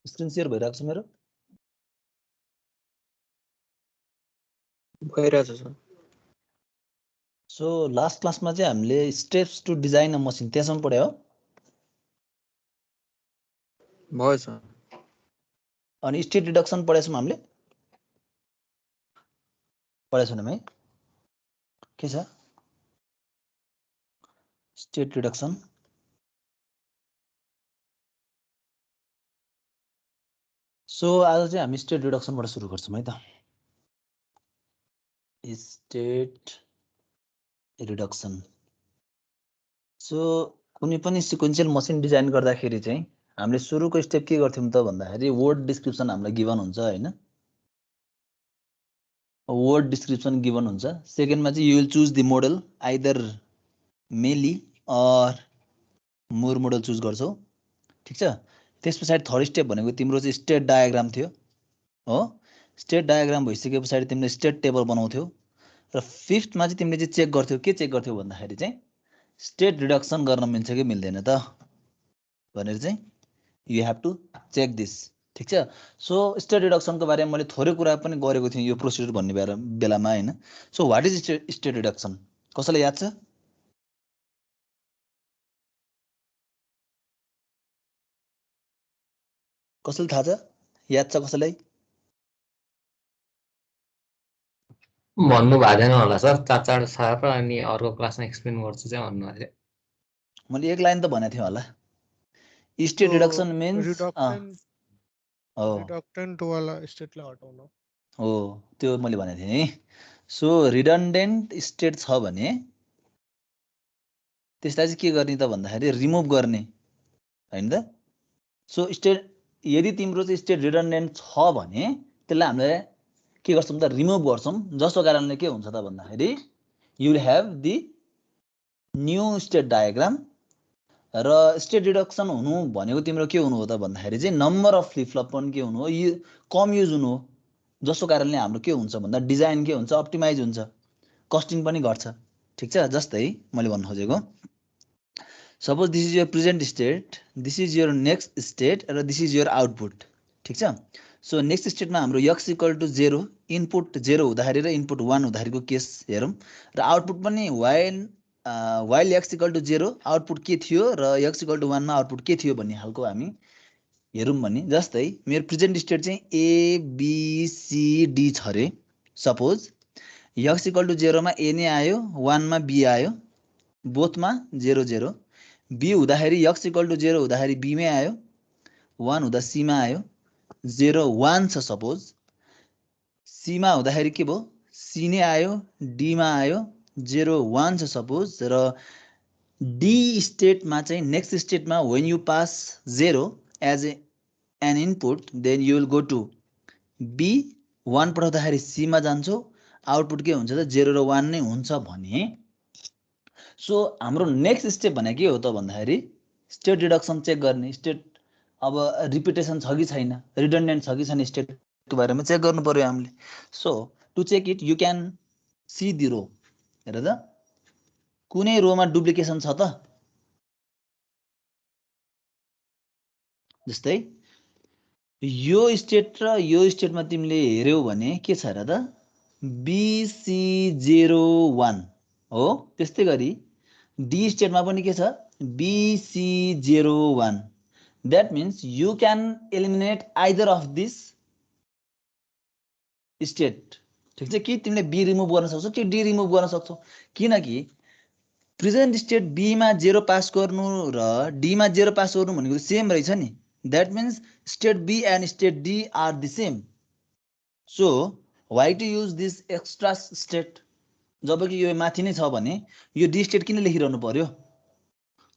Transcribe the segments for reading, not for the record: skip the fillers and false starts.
Screen share भइरहेको छ मेरो? भइरहेछ सर। सो लास्ट क्लासमा चाहिँ हामीले steps to design a machine त्यसमा पढ्यो हो। भयो सर। अनि स्टेट रिडक्सन पढेछौँ हामीले, पढेछौँ है? के छ स्टेट रिडक्सन? सो आज चाहिँ हामी स्टेट रिडक्सनबाट सुरु गर्छौँ है त। State reduction. सो कुनै पनि सिक्वेन्शियल मसिन डिजाइन गर्दाखेरि चाहिँ हामीले सुरुको स्टेप के गर्थ्यौँ त भन्दाखेरि वर्ड डिस्क्रिप्सन हामीलाई गिभन हुन्छ हैन? वर्ड डिस्क्रिप्सन गिभन हुन्छ। सेकेन्डमा चाहिँ you will choose the model, either मेली अर मुर मोडल चुज गर्छौ, ठीक छ? त्यस पछाडि थर्ड स्टेप भनेको तिम्रो चाहिँ स्टेट डायग्राम थियो हो। स्टेट डायग्राम भइसके पछाडि तिमीले स्टेट टेबल बनाउँथ्यौ र फिफ्थमा चाहिँ तिमीले चाहिँ चेक गर्थ्यौ, के चेक गर्थ्यौ भन्दाखेरि चाहिँ स्टेट रिडक्सन गर्न मिल्छ कि मिल्दैन त भनेर चाहिँ you have to check this, ठीक छ? सो स्टेट रिडक्सनको बारेमा मैले थोरै कुरा पनि गरेको थिएँ यो प्रोसिडर भन्ने बेलामा हैन? So what is state reduction? कसैलाई याद छ? कसैलाई थाहा छ? याद छ कसैलाई? भन्नु भएको छैन होला सर, चार सार अनि अर्को क्लासमा एक्सप्लेन गर्छु चाहिँ भन्नुभएको थियो। मैले एक लाइन त भनेको थिएँ होला। स्टेट रिडक्सन मिन्स रिडक्टेन्ट वाला स्टेटलाई हटाउन हो, त्यो मैले भनेको थिएँ नि। सो रिडन्डेन्ट स्टेट छ भने त्यसलाई चाहिँ के गर्ने त भन्दाखेरि रिमुभ गर्ने हैन त? सो स्टेट यदि तिम्रो चाहिँ स्टेट रिडन्डेन्ट छ भने त्यसलाई हामीले के गर्छौँ त रिमुभ गर्छौँ, जसको कारणले के हुन्छ त भन्दाखेरि you will have the new state diagram. र स्टेट रिडक्सन हुनु भनेको तिम्रो के हुनु हो त भन्दाखेरि चाहिँ नम्बर अफ फ्लिप फ्लप पनि के हुनु हो, कम युज हुनु हो, जसको कारणले हाम्रो के हुन्छ भन्दा डिजाइन के हुन्छ, अप्टिमाइज हुन्छ, कस्टिङ पनि घट्छ, ठीक छ? जस्तै मैले भन्नु खोजेको suppose this is your present state, this is your next state र दिस इज योर आउटपुट, ठीक छ? सो नेक्स्ट स्टेटमा हाम्रो x इक्वल टु 0, इनपुट 0 हुँदाखेरि र इनपुट 1 हुँदाखेरिको केस हेरौँ र आउटपुट पनि while x equal to 0 output के थियो र x इक्वल टु 1 मा आउटपुट के थियो भन्ने खालको हामी हेरौँ भने जस्तै मेरो प्रेजेन्ट स्टेट चाहिँ ABCD छ अरे। सपोज x इक्वल टु 0 मा A नै आयो, 1 मा B आयो, बोथमा 0 0, B हुँदाखेरि x इक्वल टु 0 हुँदाखेरि B मै आयो, 1 हुँदा C मा आयो, 0 1 छ सपोज, C मा हुँदाखेरि के भयो, C नै आयो, D मा आयो, 0 1 छ सपोज। र D स्टेटमा चाहिँ नेक्स्ट स्टेटमा when you pass 0 as an input then you will go to B, 1 पठाउँदाखेरि C मा जान्छौ, आउटपुट के हुन्छ त 0 र 1 नै हुन्छ भने सो हाम्रो नेक्स्ट स्टेप भने के हो त भन्दाखेरि स्टेट रिडक्सन चेक गर्ने। स्टेट अब रिपिटेसन छ कि छैन, रिडन्डेन्ट छ कि छैन स्टेटको बारेमा चेक गर्नु पर्यो हामीले। So to check it you can see the row, हेर त कुनै रोमा डुप्लिकेसन छ त? जस्तै यो स्टेट र यो स्टेटमा तिमीले हेर्यौ भने के छ र त BC01 हो। त्यस्तै गरी डी स्टेटमा पनि के छ BC01। That means you can eliminate either of this state, ठिक छ? कि तिमीले बी रिमुभ गर्न सक्छौ कि डी रिमुभ गर्न सक्छौ, किनकि प्रेजेन्ट स्टेट बी मा 0 पास गर्नु र डी मा 0 पास गर्नु भनेको सेम रहेछ नि। That means state B and state D are the same. So why to use this extra state, जबकि यो माथि नै छ भने यो डी स्टेट किन लेखिरहनु पर्यो?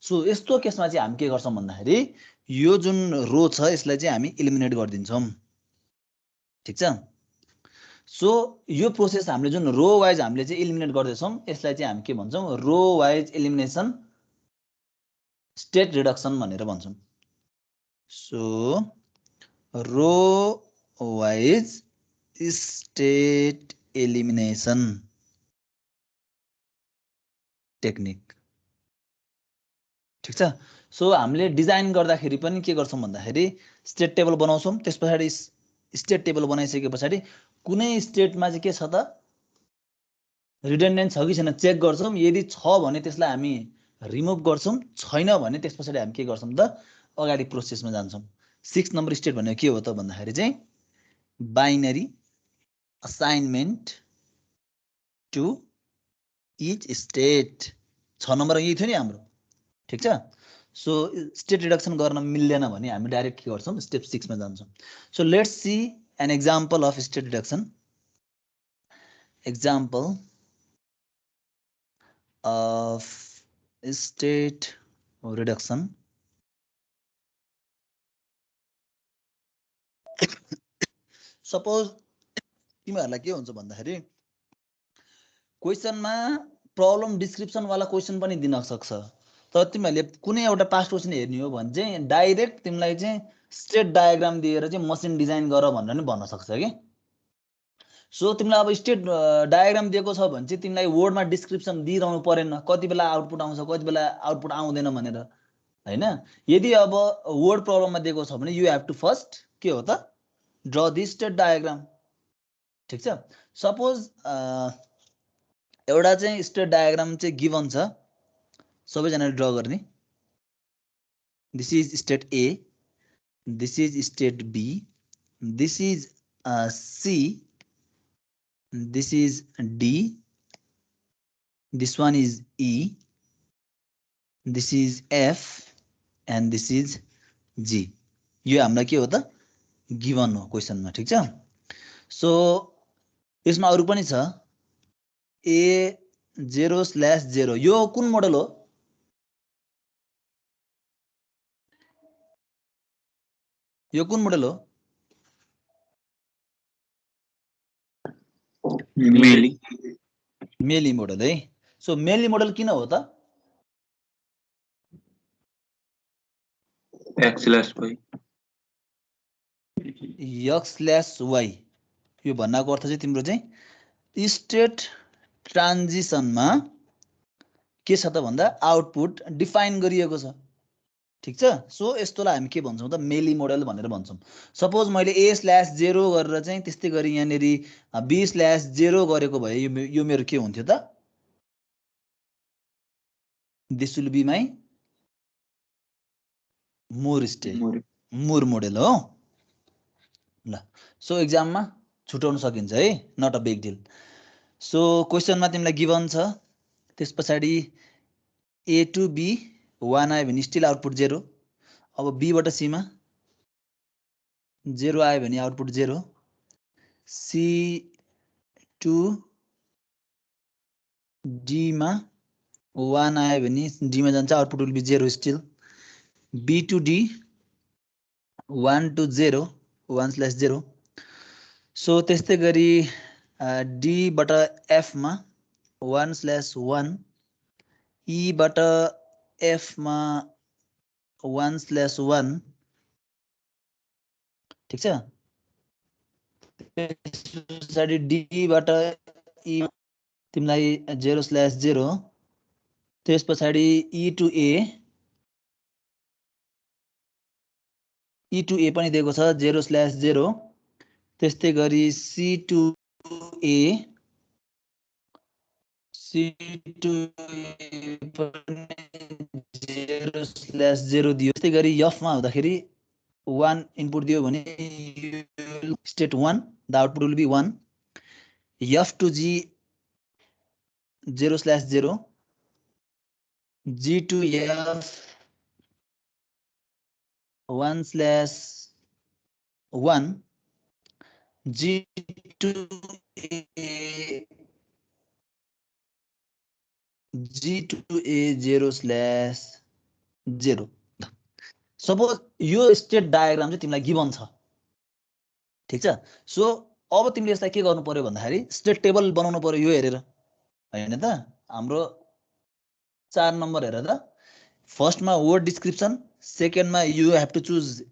सो यस्तो केसमा चाहिँ हामी के गर्छौँ भन्दाखेरि यो जुन रो छ यसलाई चाहिँ हामी एलिमिनेट गरिदिन्छौँ, ठिक छ? सो यो प्रोसेस हामीले जुन रो वाइज हामीले चाहिँ एलिमिनेट गर्दैछौँ यसलाई चाहिँ हामी के भन्छौँ, row wise elimination state reduction भनेर भन्छौँ। So row wise state elimination technique, ठिक छ? सो हामीले डिजाइन गर्दाखेरि पनि के गर्छौँ भन्दाखेरि स्टेट टेबल बनाउँछौँ, त्यस पछाडि स्टेट टेबल बनाइसके पछाडि कुनै स्टेटमा चाहिँ के छ त रिडन्डेन्ट छ कि छैन चेक गर्छौँ, यदि छ भने त्यसलाई हामी रिमुभ गर्छौँ, छैन भने त्यस पछाडि हामी के गर्छौँ त अगाडि प्रोसेसमा जान्छौँ। 6 नम्बर स्टेट भनेको के हो त भन्दाखेरि चाहिँ binary assignment to each state. 6 number यही थियो नि हाम्रो, ठिक छ। सो स्टेट रिडक्सन गर्न मिल्दैन भने हामी डाइरेक्ट के गर्छौँ स्टेप 6 मा जान्छौँ। So let's see an example of state reduction. Example of state reduction. Suppose तिमीहरूलाई के हुन्छ भन्दाखेरि क्वेसनमा प्रब्लम डिस्क्रिप्सन वाला क्वेसन पनि दिन सक्छ, तर तिमीहरूले कुनै एउटा पास्ट क्वेसन हेर्ने हो भने चाहिँ डाइरेक्ट तिमीलाई चाहिँ स्टेट डायग्राम दिएर चाहिँ मसिन डिजाइन गर भनेर नि भन्न सक्छ कि। सो तिमीलाई अब स्टेट डायग्राम दिएको छ भने चाहिँ तिमीलाई वर्डमा डिस्क्रिप्सन दिइरहनु परेन, कति बेला आउटपुट आउँछ कति बेला आउटपुट आउँदैन भनेर, हैन। यदि अब वर्ड प्रब्लममा दिएको छ भने यु हेभ टु फर्स्ट के हो त ड्र द स्टेट डायग्राम, ठिक छ। सपोज एउटा चाहिँ स्टेट डायग्राम चाहिँ गिभन छ, सबैजनाले ड्र गर्ने। This is state A, this is state B, this is C, this is D, this one is E, this is F and this is G। यो हामीलाई के हो त गिभन हो क्वेसनमा, ठिक छ। सो यसमा अरु पनि छ A0/0, यो कुन मोडल हो? यो कुन मोडल हो? मेली मोडल है। सो मेली मोडल किन हो त? x/y। x/y यो भन्नाको अर्थ चाहिँ तिम्रो चाहिँ स्टेट ट्रान्जिसनमा के छ त भन्दा आउटपुट डिफाइन गरिएको छ, ठिक छ। सो यस्तोलाई हामी के भन्छौँ त मेली मोडल भनेर भन्छौँ। सपोज मैले A/0 गरेर चाहिँ त्यस्तै गरी यहाँनेरि B/0 गरेको भए यो मेरो के हुन्थ्यो त this will be my Moore state, Moore model हो ल। सो एक्जाममा छुटाउन सकिन्छ है, not a big deal. So क्वेसनमा तिमीलाई गिभन छ, त्यस पछाडि A to B 1 आयो भने स्टिल आउटपुट 0। अब B बाट C मा 0 आयो भने आउटपुट 0, C to D मा 1 आयो भने D मा जान्छ, output will be 0 still. B to D 1 to 0, 1/0। So त्यस्तै गरी D बाट F मा 1/1, E बाट F मा 1/1, ठिक छ। त्यसपछि D बाट E तिमीलाई 0/0, त्यस पछाडि E to A, E to A पनि दिएको छ 0/0, त्यस्तै गरी C to A, C to A पनि 0/0 दियो। त्यस्तै गरी F मा हुँदाखेरि 1 इनपुट दियो भने state 1, the output will be 1। F to G 0/0, G to F 1/1, G to A 0/0। Suppose यो स्टेट डायग्राम चाहिँ तिमीलाई गिभन छ, ठिक छ। सो अब तिमीले यसलाई के गर्नु पर्यो भन्दाखेरि स्टेट टेबल बनाउनु पर्यो यो हेरेर, हैन त। हाम्रो 4 नम्बर हेर त। फर्स्टमा वर्ड डिस्क्रिप्सन, सेकेन्डमा you have to choose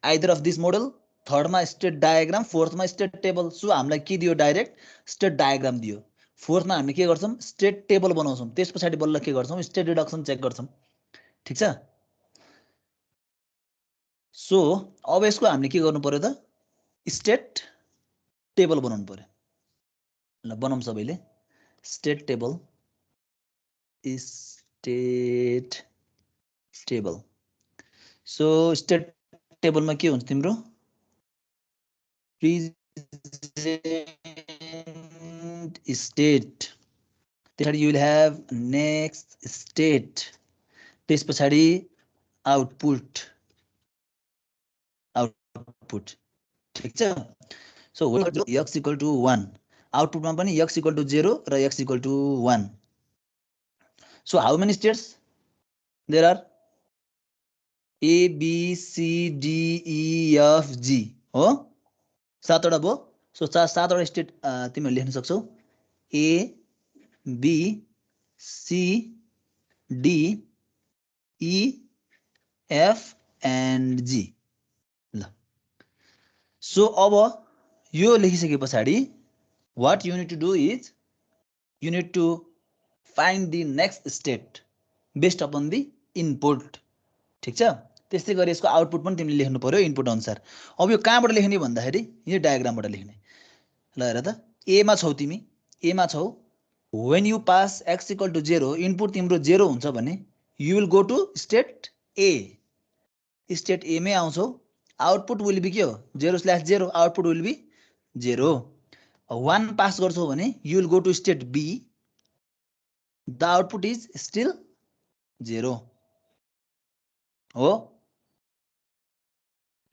either of this model, थर्डमा स्टेट डायग्राम, फोर्थमा स्टेट टेबल। सो हामीलाई के दियो डाइरेक्ट स्टेट डायग्राम दियो। फोर्थमा हामी के गर्छौँ स्टेट टेबल बनाउँछौँ, त्यस पछाडि बल्ल के गर्छौँ स्टेट रिडक्सन चेक गर्छौँ, ठिक छ। सो अब यसको हामीले के गर्नु पर्यो त स्टेट टेबल बनाउनु पर्यो ल बनाउँ सबैले स्टेट टेबल सो स्टेट टेबलमा के हुन्छ तिम्रो present state त्यसपछि you will have next state त्यस पछाडि आउटपुट ठीक छ सो x equal to 1 आउटपुटमा पनि x equal to 0 र x equal to 1 so how many states there are A B C D E F G हो सातवटा भयो सो सातवटा स्टेट तिमीहरूले लेख्न सक्छौ A B C D E F and G ल सो अब यो लेखिसके पछाडि what you need to do is you need to find the next state based upon the input ठीक छ त्यस्तै गरी यसको आउटपुट पनि तिमीले लेख्नु पर्यो इनपुट अनुसार अब यो कहाँबाट लेख्ने भन्दाखेरि यो डायग्रामबाट लेख्ने ल हेर त ए मा छौ तिमी ए मा छौ when you pass x equal to 0 input तिम्रो 0 हुन्छ भने you will go to state A state A मै आउँछौ आउटपुट will be के हो 0/0 आउटपुट will be 0 1 पास गर्छौ भने you will go to state B the output is still 0 हो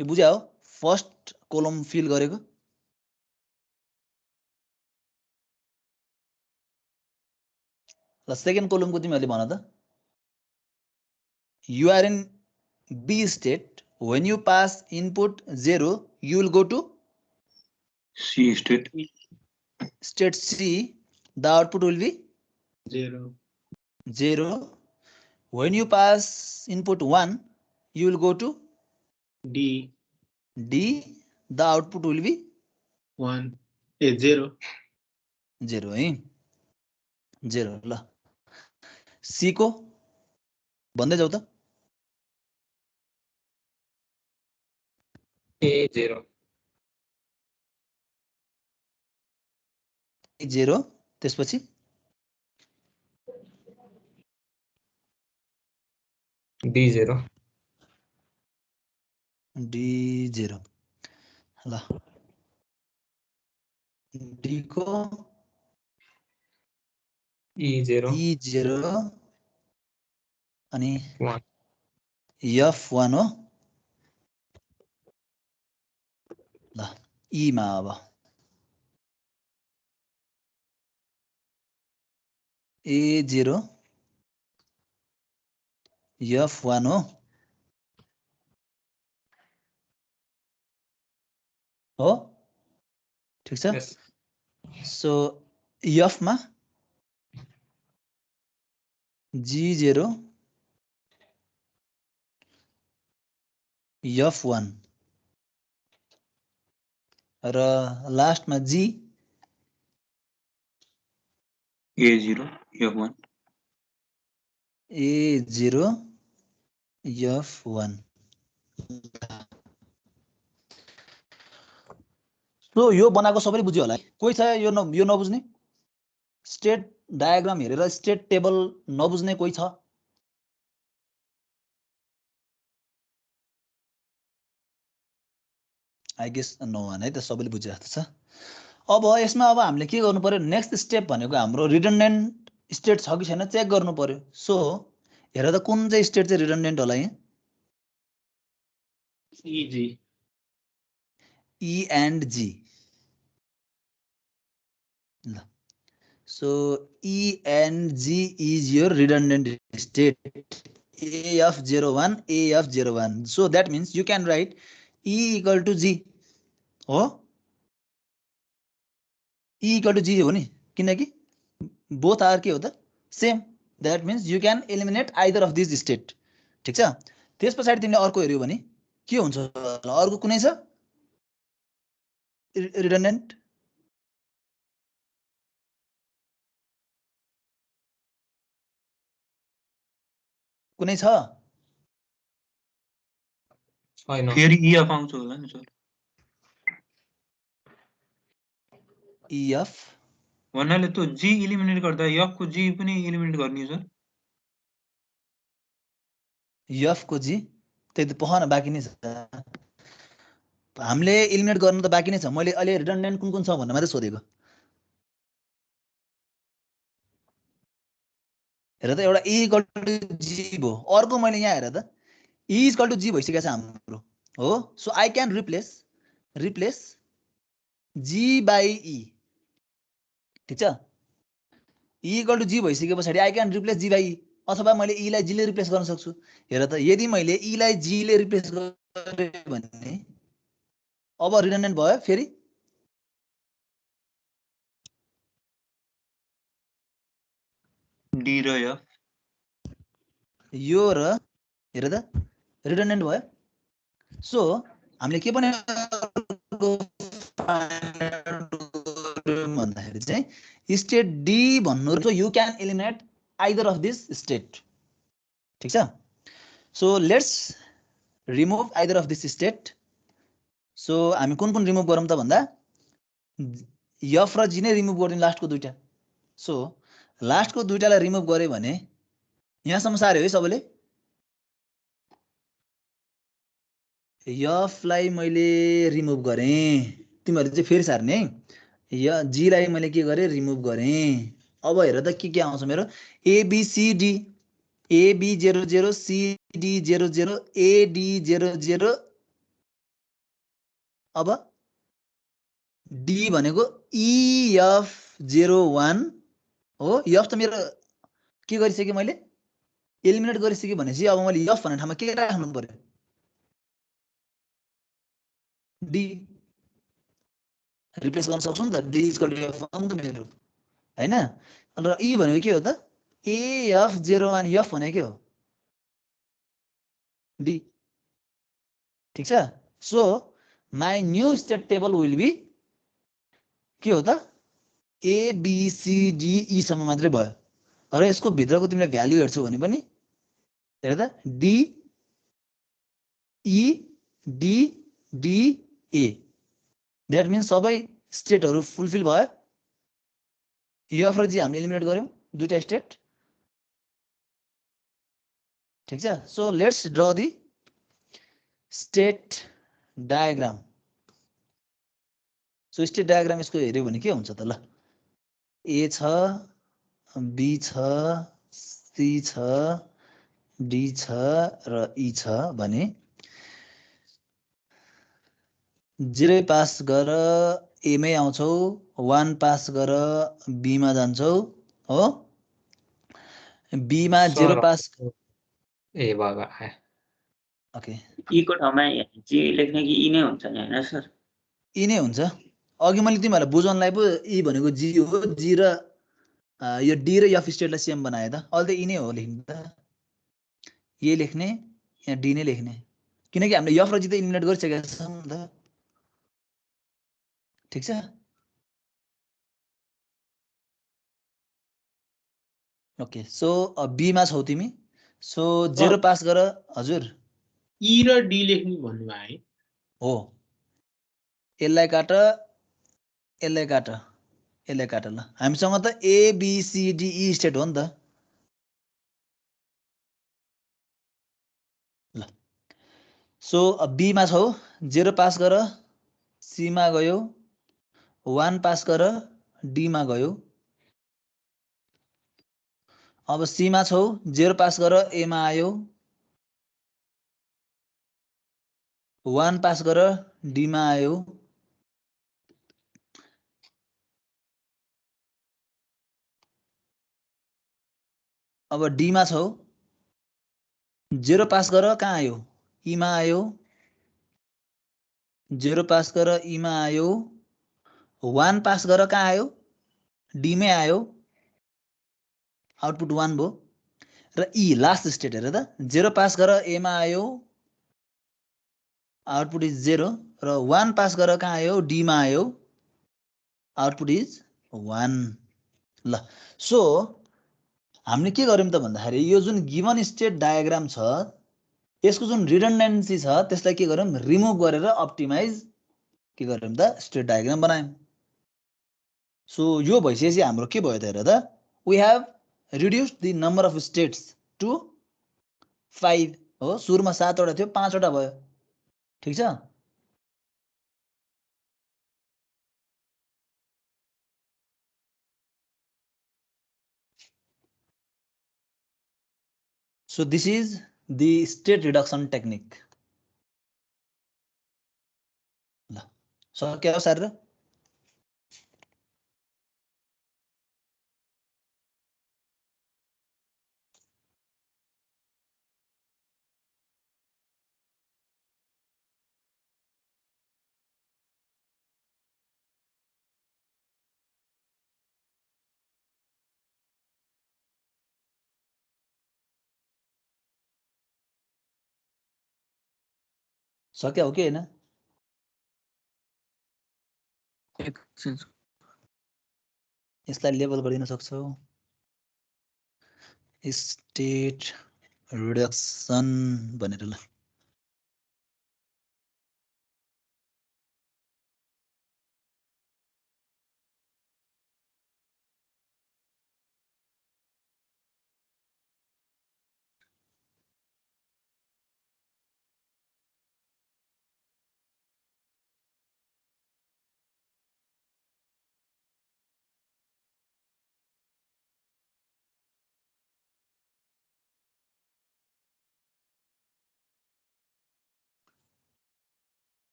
यो बुझ्या हो फर्स्ट कोलम फिल गरेको ल सेकेन्ड कोलमको तिमीहरूले भन त you are in B state when you pass input 0 you will go to C state. state C the output will be 0 when you pass input 1 you will go to D the output will be 0 है 0 ल C को भन्दै जाऊ त A0 0 त्यसपछि D0 D0 ल D को E0 अनि 1 F1 हो ल E मा अब A0 F1 हो ठीक छ yes सो F मा G0 F1 र लास्टमा G A0 F1 A0 F1 so यो बनाएको सबैले बुझ्यो होला कोही छ यो नबुझ्ने स्टेट डायग्राम हेरेर स्टेट टेबल नबुझ्ने कोही छ आई गेस नो वान है त सबैले बुझे जस्तो छ अब यसमा अब हामीले के गर्नु पर्यो नेक्स्ट स्टेप भनेको हाम्रो रिडन्डेन्ट स्टेट छ कि छैन चेक गर्नु पर्यो सो हेर त कुन चाहिँ स्टेट चाहिँ रिडन्डेन्ट होला यहाँ E and G ल so E and G is your redundant state AF01 AF01 so that means you can write E equal to G हो E equal to G हो नि किनकि both are के हो त same that means you can eliminate either of these state ठीक छ त्यस पछाडि तिमीले अर्को हेर्यौ भने के हुन्छ अर्को कुनै छ redundant कुनै छ छैन फेरि EF आउँछ होला नि सर EF भन्नाले त्यो G इलिमिनेट गर्दा F को G पनि इलिमिनेट गर्ने हो सर F को G त्यही त पहन बाँकी नै छ हामीले इलिमिनेट गर्नु त बाँकी नै छ मैले अहिले रिडन्डेन्ट कुन छ भनेर मात्रै सोधेको हेर त एउटा E = G भयो अर्को मैले यहाँ हेर त E = G भइसकेको छ हाम्रो हो so I can replace G by E ठीक छ E = G भइसके पछाडि I can replace G by E अथवा मैले E लाई G ले रिप्लेस गर्न सक्छु हेर त यदि मैले E लाई G ले रिप्लेस गरे भने अब रिडन्डेन्ट भयो फेरि D र F यो र हेर त रिडन्डेन्ट भयो सो हामीले के पनि भन्दाखेरि चाहिँ स्टेट D भन्नु so you can eliminate either of this state ठीक छ so let's remove either of this state so हामी कुन रिमुभ गरौँ त भन्दा F र G नै रिमुभ गरिदिउँ लास्टको दुईटा सो लास्टको दुईटालाई रिमुभ गरे भने यहाँसम्म सार्यो है सबैले F लाई मैले रिमुभ गरेँ तिमीहरूले चाहिँ फेरि सार्ने है G लाई मैले के गरेँ रिमुभ गरेँ अब हेर त के आउँछ मेरो ABCD AB00 CD00 AD00 अब D भनेको EF01 हो F त मेरो के गरिसकेँ मैले एलिमिनेट गरिसकेँ भनेपछि अब मैले F भन्ने ठाउँमा के राख्नु पर्यो D रिप्लेस गर्न सक्छु नि त D = F त मेरो हैन र E भनेको के हो त AF01 F भनेको के हो D ठीक छ so my new state table will be के हो त ABCDE सम्म मात्रै भयो र यसको भित्रको तिमीले भ्यालु हेर्छौ भने पनि हेर त D E D D A that means सबै स्टेटहरु फुलफिल भयो F र G हामीले एलिमिनेट गर्यौं दुईटा स्टेट ठीक छ so let's draw the state diagram so state diagram यसको हेर्यो भने के हुन्छ त ल A छ B छ C छ D छ र E छ भने 0 पास गर A मै आउँछौ 1 पास गर B मा जान्छौ हो B मा 0 पास ए बाबा आयो ओके E को ठाउँमा G लेख्ने कि E नै हुन्छ नि हैन सर E नै हुन्छ अघि मैले तिमीहरुलाई बुझाउनलाई पो E भनेको G हो G र यो D र F स्टेटलाई सेम बनाए त अहिले त E नै हो लेख्ने त ए लेख्ने यहाँ D नै लेख्ने किनकि हामीले F र G त इलिमिनेट गरिसकेका छौं नि त ठीक छ ओके सो B मा छौ तिमी सो 0 पास गर हजुर E र D लेख्ने भन्नुभयो है हो यसलाई काट ल हामीसँग त ABCDE स्टेट हो नि त ल सो B मा छौ 0 पास गर C मा गयो 1 पास गर D मा गयो अब C मा छौ 0 पास गर A मा आयो 1 पास गर D मा आयो अब D मा छौ 0 पास गर कहाँ आयो E मा आयो 0 पास गर E मा आयो 1 पास गर कहाँ आयो D मै आयो आउटपुट 1 भयो र E लास्ट स्टेट हेर त 0 पास गर A मा आयो आउटपुट इज 0 र 1 पास गर कहाँ आयो D मा आयो आउटपुट इज 1 ल सो हामीले के गर्यौं त भन्दाखेरि यो जुन गिवन स्टेट डायग्राम छ यसको जुन रिडन्डेन्सी छ त्यसलाई के गरौँ रिमुभ गरेर अप्टिमाइज के गरौँ त स्टेट डायग्राम बनायौँ। सो यो भइसकेपछि हाम्रो के भयो त हेर त we have reduced the number of states to 5 हो। सुरुमा 7 वटा थियो 5 वटा भयो। ठीक छ। So this is the state reduction technique. ल सक्यो सर। सक्यो हो कि हैन? यसलाई लेबल गरिदिन सक्छौ स्टेट रिडक्सन भनेर। ल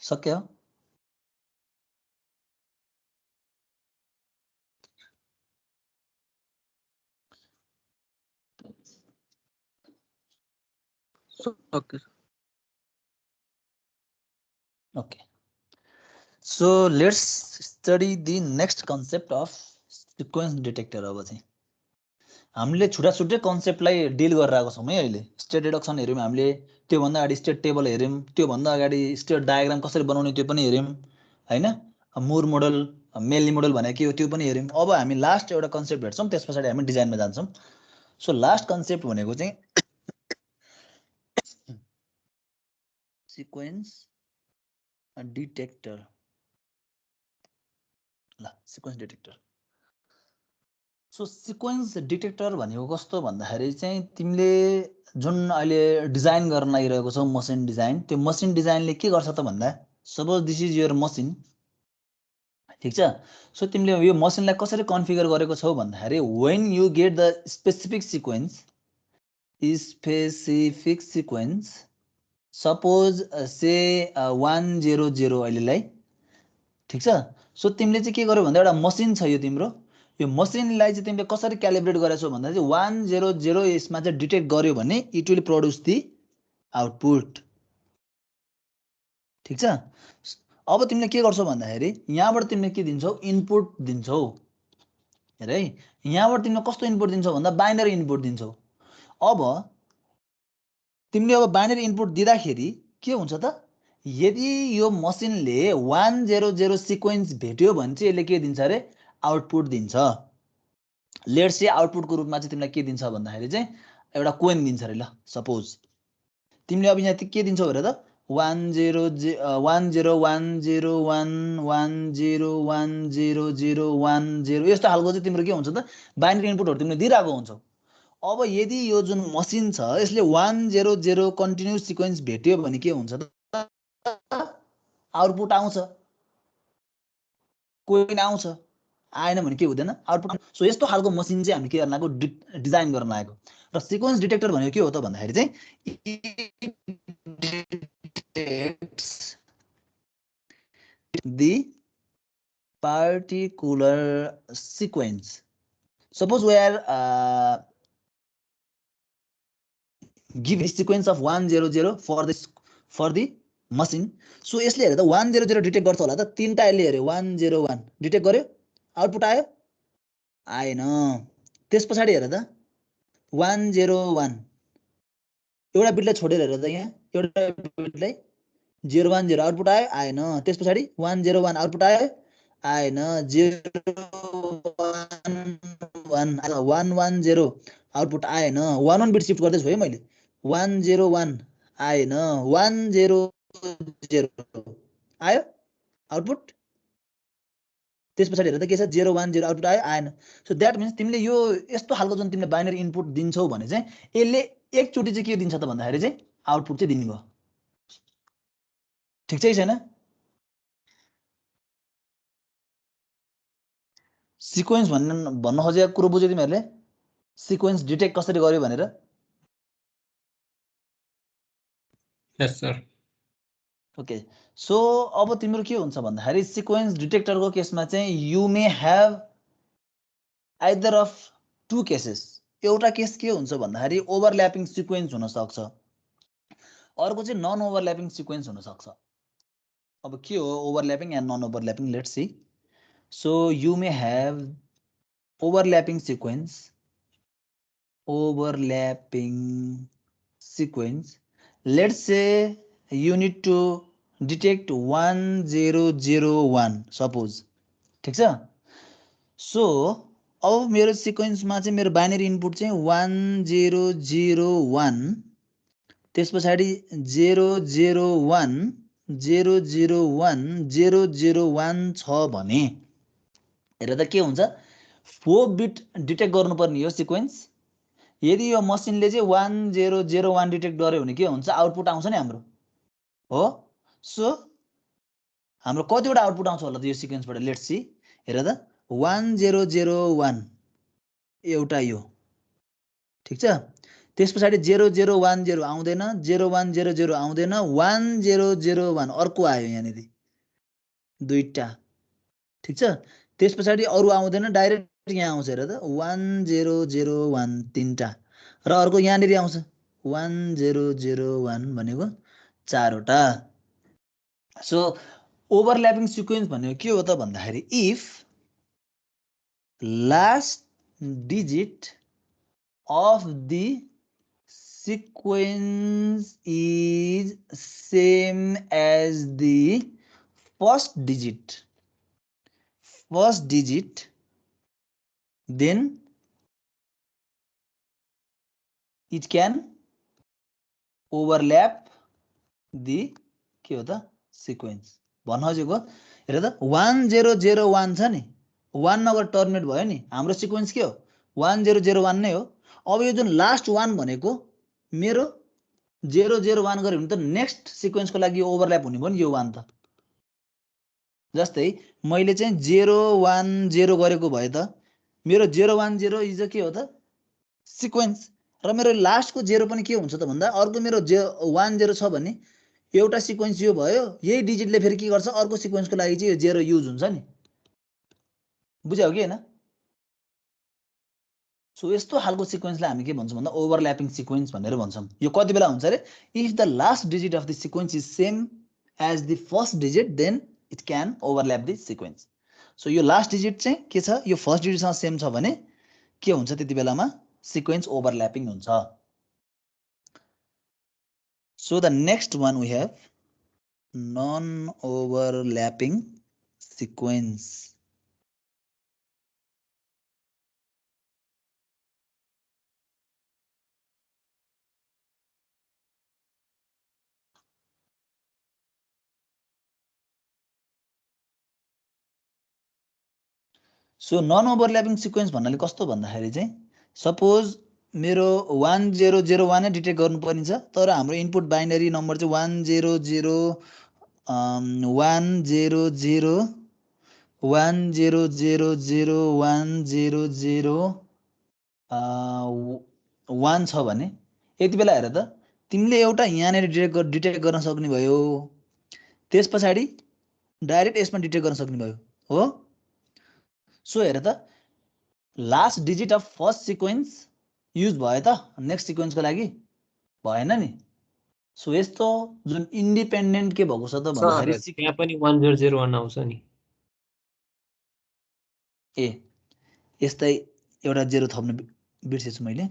सक्यो। Okay. So let's study the next concept of sequence detector। अब चाहिँ हामीले छुट्टा छुट्टै कन्सेप्टलाई डिल गरेर आएको छौँ है। अहिले स्टेट रिडक्सन हेऱ्यौँ हामीले, त्योभन्दा अगाडि स्टेट टेबल हेऱ्यौँ, त्योभन्दा अगाडि स्टेट डायग्राम कसरी बनाउने त्यो पनि हेऱ्यौँ हैन। मुर मोडल मेली मोडल भनेको के हो त्यो पनि हेऱ्यौँ। अब हामी लास्ट एउटा कन्सेप्ट भेट्छौँ, त्यस पछाडि हामी डिजाइनमा जान्छौँ। सो लास्ट कन्सेप्ट भनेको चाहिँ सिक्वेन्स डिटेक्टर। ल sequence detector. So sequence detector भनेको कस्तो भन्दाखेरि चाहिँ तिमीले जुन अहिले डिजाइन गर्न लागिरहेको छौ मसिन डिजाइन, त्यो मसिन डिजाइनले के गर्छ त भन्दा suppose this is your machine. ठीक छ। सो तिमीले यो मसिनलाई कसरी कन्फिगर गरेको छौ भन्दाखेरि when you get the specific sequence suppose say 100 अहिलेलाई। ठीक छ। सो तिमीले चाहिँ के गर्यो भन्दा एउटा मसिन छ यो तिम्रो, यो मसिनलाई चाहिँ तिमीले कसरी क्यालिब्रेट गरेछौ भन्दा चाहिँ 100 यसमा चाहिँ डिटेक्ट गर्यो भने it will produce the output. ठीक छ। अब तिमीले के गर्छौ भन्दाखेरि यहाँबाट तिमीले के दिन्छौ इनपुट दिन्छौ। हेर है यहाँबाट तिमीले कस्तो इनपुट दिन्छौ भन्दा बाइनरी इनपुट दिन्छौ। अब तिमीले अब बाइनरी इनपुट दिँदाखेरि के हुन्छ त यदि यो मसिनले 100 सिक्वेन्स भेट्यो भने चाहिँ यसले के दिन्छ अरे आउटपुट दिन्छ। लेट्स से आउटपुटको रूपमा चाहिँ तिमीलाई के दिन्छ भन्दाखेरि चाहिँ एउटा कोइन दिन्छ अरे। ल सपोज तिमीले अब यहाँ के दिन्छौ हेर त 100101101101010 यस्तो खालको चाहिँ तिम्रो के हुन्छ त बाइनरी इनपुटहरु तिमीले दिइरहेको हुन्छौ। अब यदि यो जुन मसिन छ यसले 100 कन्टिन्युस सिक्वेन्स भेट्यो भने के हुन्छ त आउटपुट आउँछ, कोइन आउँछ, आएन भने के हुँदैन आउटपुट। सो यस्तो खालको मसिन चाहिँ हामी के गर्न आएको डिजाइन गर्न आएको। र सिक्वेन्स डिटेक्टर भनेको के हो त भन्दाखेरि चाहिँ the particular sequence. Suppose we are give a sequence of 100 for the machine. So यसले हेरे त 100 डिटेक्ट गर्छ होला त, तीनटा यसले हेर्यो 101 डिटेक्ट गर्यो, आउटपुट आयो आएन। त्यसपछि हेरे त 101 एउटा बिटलाई छोडेर हेरे त यहाँ एउटा बिटलाई 010 आउटपुट आयो आएन। त्यसपछि 101 आउटपुट आयो आएन 0 1 1 आउटपुट आएन 1 1 बिट सिफ्ट गर्दैछु है मैले 1 0 1 आएन 1 0 0 आयो आउटपुट त्यस पछाडि हेर्दा के छ 0 1 0 आउटपुट आयो आएन सो द्याट मिन्स तिमीले यो यस्तो खालको जुन तिमीले बाइनरी इनपुट दिन्छौ भने चाहिँ यसले एकचोटि चाहिँ के दिन्छ त भन्दाखेरि चाहिँ आउटपुट चाहिँ दिने भयो ठिक छ कि छैन सिक्वेन्स भन्न खोजेको कुरो बुझ्यो तिमीहरूले सिक्वेन्स डिटेक्ट कसरी गर्यो भनेर यस सर ओके सो अब तिम्रो के हुन्छ भन्दाखेरि सिक्वेन्स डिटेक्टरको केसमा चाहिँ you may have either of two cases एउटा केस के हुन्छ भन्दाखेरि ओभरल्यापिङ सिक्वेन्स हुनसक्छ अर्को चाहिँ नन ओभरल्यापिङ सिक्वेन्स हुनसक्छ अब के हो overlapping and non overlapping let's see so you may have overlapping sequence let's say you need to detect 1 0 0 1 suppose ठीक छ सो अब मेरो सिक्वेन्समा चाहिँ मेरो बाइनरी इनपुट चाहिँ 1 0 0 1 त्यस पछाडि 0 0 1 0 0 1 0 0 1 छ भने हेर त के हुन्छ 4 बिट डिटेक्ट गर्नुपर्ने हो सिक्वेन्स यदि यो मसिनले चाहिँ 1 0 0 1 डिटेक्ट गर्यो भने के हुन्छ आउटपुट आउँछ नि हाम्रो हो सो हाम्रो कतिवटा आउटपुट आउँछ होला त यो सिक्वेन्सबाट लेट्स सी हेर त 1 0 0 1 एउटा यो ठीक छ त्यस पछाडि 0 0 1 0 आउँदैन 0 1 0 0 आउँदैन 1 0 0 1 अर्को आयो यहाँनिर दुईटा ठीक छ त्यस पछाडि अरु आउँदैन डाइरेक्ट यहाँ आउँछ हेर त 1 0 0 1 तीनटा र अर्को यहाँनिर आउँछ 1 0 0 1 भनेको चारवटा सो ओभरल्यापिङ सिक्वेन्स भनेको के हो त भन्दाखेरि if last digit of the sequence is same as the first digit then it can overlap the के हो त सिक्वेन्स भन्न खोजेको हेर त 1 0 0 1 छ नि 1 नगर टर्मिनेट भयो नि हाम्रो सिक्वेन्स के हो 1 0 0 1 नै हो अब यो जुन लास्ट 1 भनेको मेरो 0 0 1 गर्यो भने त नेक्स्ट सिक्वेन्सको लागि यो ओभरल्याप हुने भयो नि यो 1 त जस्तै मैले चाहिँ 0 1 0 गरेको भए त मेरो 0 1 0 इज के हो त सिक्वेन्स र मेरो लास्टको 0 पनि के हुन्छ त भन्दा अर्को मेरो 1 0 छ भने एउटा सिक्वेन्स यो भयो यही डिजिटले फेरि के गर्छ अर्को सिक्वेन्सको लागि चाहिँ यो 0 युज हुन्छ नि बुझ्यौ कि हैन सो यस्तो खालको सिक्वेन्सलाई हामी के भन्छौं भन्दा ओभरल्यापिङ सिक्वेन्स भनेर भन्छौं यो कति बेला हुन्छ रे if the last digit of the sequence is same as the first digit then it can overlap the sequence so यो लास्ट डिजिट चाहिँ के छ यो फर्स्ट डिजिटसँग सेम छ भने के हुन्छ त्यति बेलामा सिक्वेन्स ओभरल्यापिङ हुन्छ so the next one we have non overlapping sequence so non overlapping sequence भन्नाले कस्तो भन्दाखेरि चाहिँ सपोज मेरो 1 0 0 1 नै डिटेक्ट गर्नुपर्ने छ तर हाम्रो इनपुट बाइनरी नम्बर चाहिँ 1 0 0 1 0 0 1 0 0 0 1 0 0 1 छ भने यति बेला हेर त तिमीले एउटा यहाँनिर डिटेक्ट गर्न सक्ने भयो त्यस पछाडि डाइरेक्ट यसमा डिटेक्ट गर्न सक्ने भयो हो सो हेर त last digit of first sequence use भयो त नेक्स्ट सिक्वेन्सको लागि भएन नि सो यस्तो जुन इन्डिपेन्डेन्ट के भएको छ त भन्दाखेरि त्यहाँ पनि 1 0 0 1 आउँछ नि ए यस्तै एउटा 0 थप्न बिर्सेछु मैले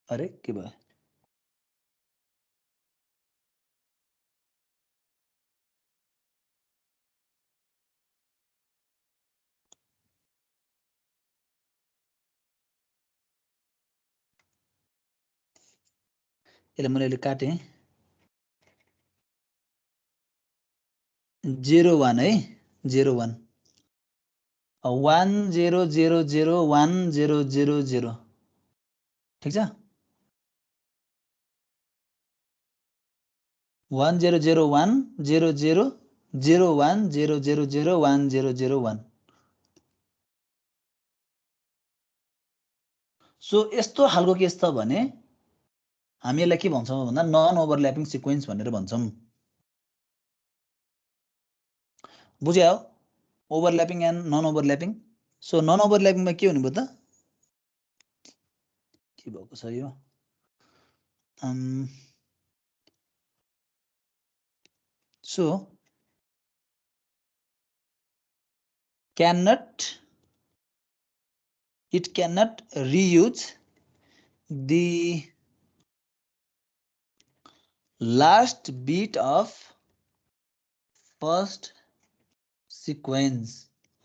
अरे के भयो यसले मैले अहिले काटेँ 01 है 01 10001000 ठीक छ 1001000100010001 सो यस्तो खालको केस छ भने हामी यसलाई के भन्छौँ भन्दा नन ओभरल्यापिङ सिक्वेन्स भनेर भन्छौँ बुझ्यौ overlapping and non overlapping so non ओभरल्यापिङमा के हुने भयो त के भएको छ यो so it cannot reuse the last bit of first sequence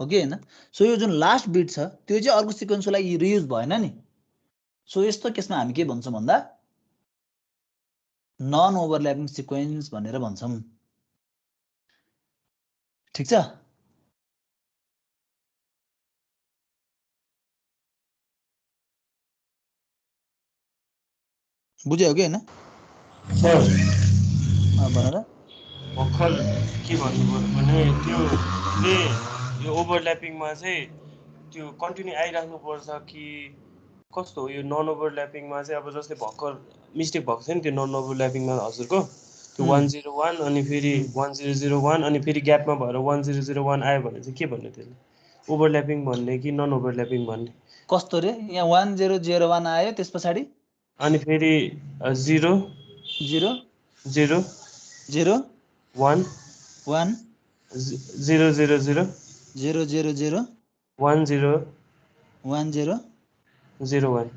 okay हैन सो यो जुन लास्ट बिट छ त्यो चाहिँ अर्को सिक्वेन्सको लागि रियुज भएन नि सो यस्तो केसमा हामी के भन्छौं भन्दा नन ओभरल्यापिङ सिक्वेन्स भनेर भन्छौं ठीक छ बुझ्यौ कि हैन सर भन र भर्खर के भन्नुभयो भने त्योले यो ओभरल्यापिङमा चाहिँ त्यो कन्टिन्यू आइराख्नुपर्छ कि कस्तो हो यो नन ओभरल्यापिङमा चाहिँ अब जस्तै भर्खर मिस्टेक भएको छ नि त्यो नन ओभरल्यापिङमा हजुरको त्यो 101 अनि फेरि 1001 अनि फेरि ग्यापमा भएर 1001 आयो भने चाहिँ के भन्ने त्यसले ओभरल्यापिङ भन्ने कि नन ओभरल्यापिङ भन्ने कस्तो रे यहाँ 1001 आयो त्यसपछि अनि फेरि 0 0 0 0 1 1 0 0 0 0 0 0 1 0 1 0 0 1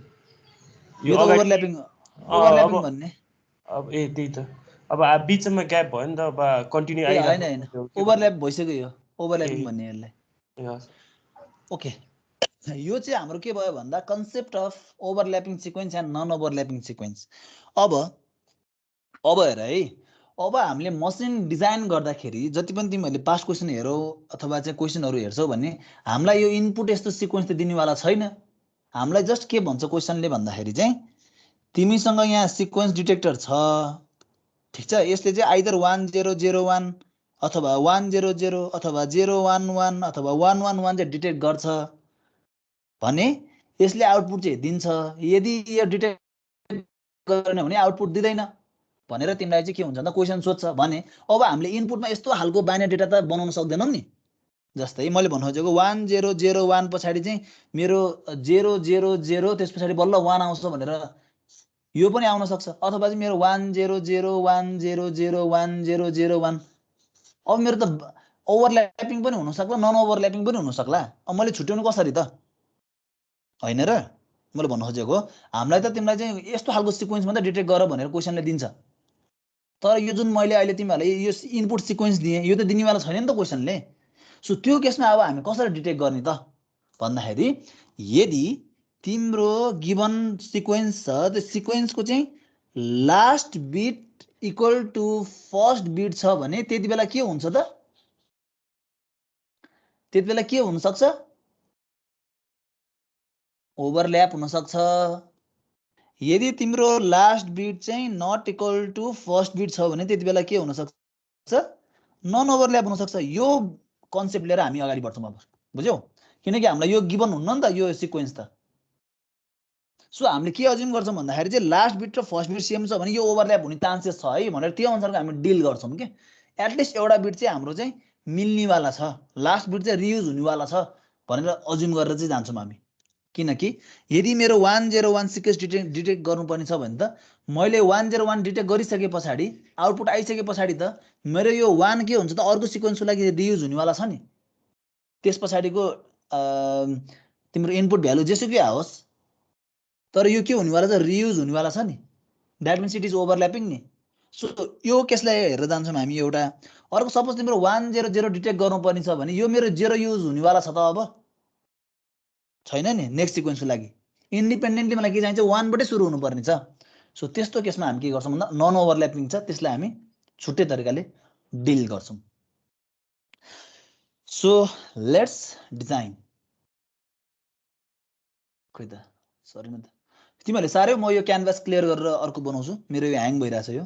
यो ओभरल्यापिङ भन्ने अब ए त्यही त अब बीचमा ग्याप भयो नि त अब कन्टिन्यू हैन ओभरल्याप भइसक्यो यो ओभरल्यापिङ भन्ने यसलाई ओके यो चाहिँ हाम्रो के भयो भन्दा concept of overlapping sequence and non overlapping sequence अब हेर है अब हामीले मसिन डिजाइन गर्दाखेरि जति पनि तिमीहरूले पास्ट क्वेसन हेरौ अथवा चाहिँ क्वेसनहरु हेर्छौ भने हामीलाई यो इनपुट यस्तो सिक्वेन्स त दिनेवाला छैन हामीलाई जस्ट के भन्छ क्वेसनले भन्दाखेरि चाहिँ तिमीसँग यहाँ सिक्वेन्स डिटेक्टर छ ठीक छ यसले चाहिँ आइदर 1001 अथवा 100 अथवा 011 अथवा 111 चाहिँ डिटेक्ट गर्छ भने यसले आउटपुट चाहिँ दिन्छ यदि यो डिटेक्ट गर्ने भने आउटपुट दिदैन भनेर तिमीलाई चाहिँ के हुन्छ त क्वेशन सोध्छ भने अब हामीले इनपुटमा यस्तो हालको बाइनरी डेटा त बनाउन सक्दैनौं नि जस्तै मैले भन्नु खोजेको 1001 पछाडी चाहिँ मेरो 000 त्यसपछि बल्ल 1 आउँछ भनेर यो पनि आउन सक्छ अथवा चाहिँ मेरो 1001001001 अब मेरो त ओभरल्यापिङ पनि हुन सक्ला नन ओभरल्यापिङ पनि हुन सक्ला अब मैले छुट्याउनु कसरी त हैन र मैले भन्नु खोजेको हामीलाई त तिमीलाई चाहिँ यस्तो खालको सिक्वेन्स मात्र डिटेक्ट गर भनेर क्वेशनले दिन्छ तर यो जुन मैले अहिले तिमीहरुलाई यो इनपुट सिक्वेन्स दिए यो त दिनेवाला छैन नि त क्वेशनले सो त्यो केसमा अब हामी कसरी डिटेक्ट गर्ने त भन्दाखेरि यदि तिम्रो गिवन सिक्वेन्स छ त्यो सिक्वेन्सको चाहिँ last bit equal to first bit छ भने त्यति बेला के हुन्छ त त्यति बेला के हुन सक्छ ओभरल्याप हुन सक्छ यदि तिम्रो लास्ट बिट चाहिँ not equal to first bit छ भने त्यति बेला के हुन सक्छ नन ओभरल्याप हुन सक्छ यो कन्सेप्ट लिएर हामी अगाडि बढ्छौं अब बुझ्यौ किनकि हामीलाई यो गिवन हुन्न नि त यो सिक्वेन्स त सो हामीले के अज्युम गर्छौं भन्दाखेरि चाहिँ लास्ट बिट र फर्स्ट बिट सेम छ भने यो ओभरल्याप हुने चान्सेस छ है भनेर त्यो अनुसारको हामी डिल गर्छौं के एटलिस्ट एउटा बिट चाहिँ हाम्रो चाहिँ मिल्नेवाला छ लास्ट बिट चाहिँ रियुज हुनेवाला छ भनेर अज्युम गरेर चाहिँ जान्छौं हामी किनकि यदि मेरो 101 सिक्वेन्स डिटेक्ट गर्नुपर्ने छ भने त मैले 101 डिटेक्ट गरिसके पछाडी आउटपुट आइसके पछाडी त मेरो यो 1 के हुन्छ त अर्को सिक्वेन्सको लागि रियुज हुनेवाला छ नि त्यस पछाडीको तिम्रो इनपुट भ्यालु जेसुकै आओस् तर यो के हुनेवाला छ रियुज हुनेवाला छ नि that means it is overlapping नि सो यो केसलाई हेरेर जान्छौँ हामी एउटा अर्को सपोज तिम्रो 100 डिटेक्ट गर्नुपर्ने छ भने यो मेरो 0 युज हुनेवाला छ त अब छैन नि नेक्स्ट सिक्वेन्सको लागि इन्डिपेन्डेन्टली मलाई के चाहिन्छ 1 बाटै सुरु हुनुपर्ने छ सो त्यस्तो केसमा हामी के गर्छौँ भन्दा नन ओभरल्यापिङ छ त्यसलाई हामी छुट्टै तरिकाले डिल गर्छौँ सो लेट्स डिजाइन खोइ त सरी न त तिमीहरूले साह्रै म यो क्यानभास क्लियर गरेर अर्को बनाउँछु मेरो यो ह्याङ भइरहेछ यो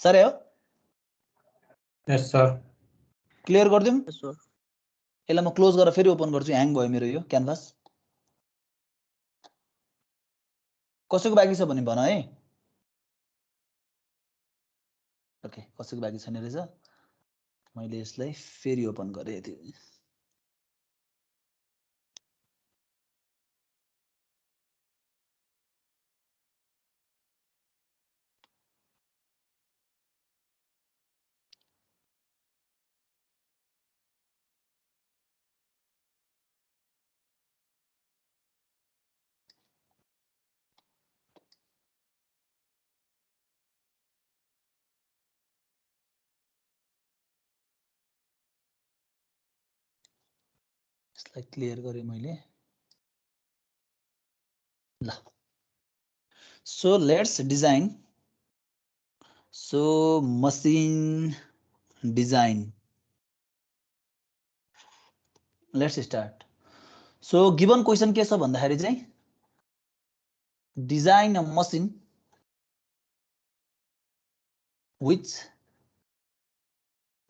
साह्रै हो यस सर क्लियर गरिदिउँ Yes, sir. यसलाई म क्लोज गरेर फेरि ओपन गर्छु ह्याङ भयो मेरो यो क्यानभास कसैको बाँकी छ भने भन है ओके कसैको बाँकी छैन रहेछ मैले यसलाई फेरि ओपन गरेँ यति यसलाई क्लियर गरेँ मैले ल so let's design so machine design let's start so given question के छ भन्दाखेरि चाहिँ design a machine which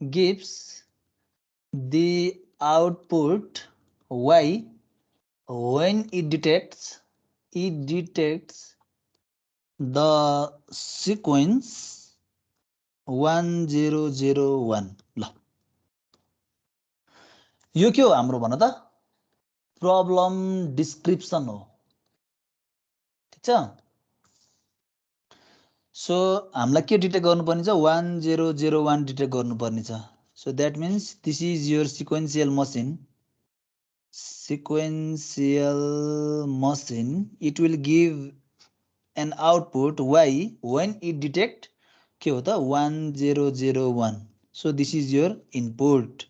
gives the output y when it detects the sequence 1001 ल यो के हो हाम्रो भन त प्रब्लम डिस्क्रिप्सन हो ठीक छ सो हामीलाई के डिटेक्ट गर्नुपर्ने छ 1001 डिटेक्ट गर्नुपर्ने छ so that means this is your sequential machine it will give an output y when it detect के हो त 1001 so this is your input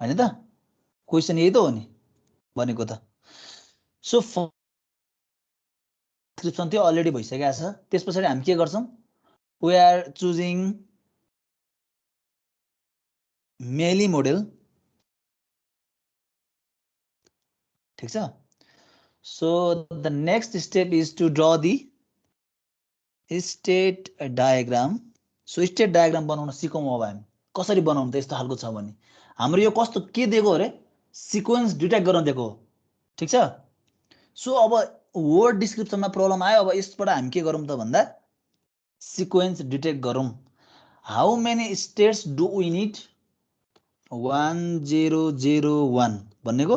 हैन त क्वेसन यही त हो नि भनेको त सो डिस्क्रिप्सन थियो अलरेडी भइसकेको छ त्यसपछि हामी के गर्छौं we are choosing Mealy model ठीक छ so the next step is to draw the state diagram so state diagram बनाउन सिकौं अब हामी कसरी बनाउनु त यस्तो खालको छ भने हाम्रो यो कस्तो के दिएको अरे सिक्वेन्स डिटेक्ट गर्न दिएको हो ठीक छ सो अब वर्ड डिस्क्रिप्सनमा प्रब्लम आयो अब यसबाट हामी के गरौँ त भन्दा सिक्वेन्स डिटेक्ट गरौँ how many states do we need 1001 भन्नेको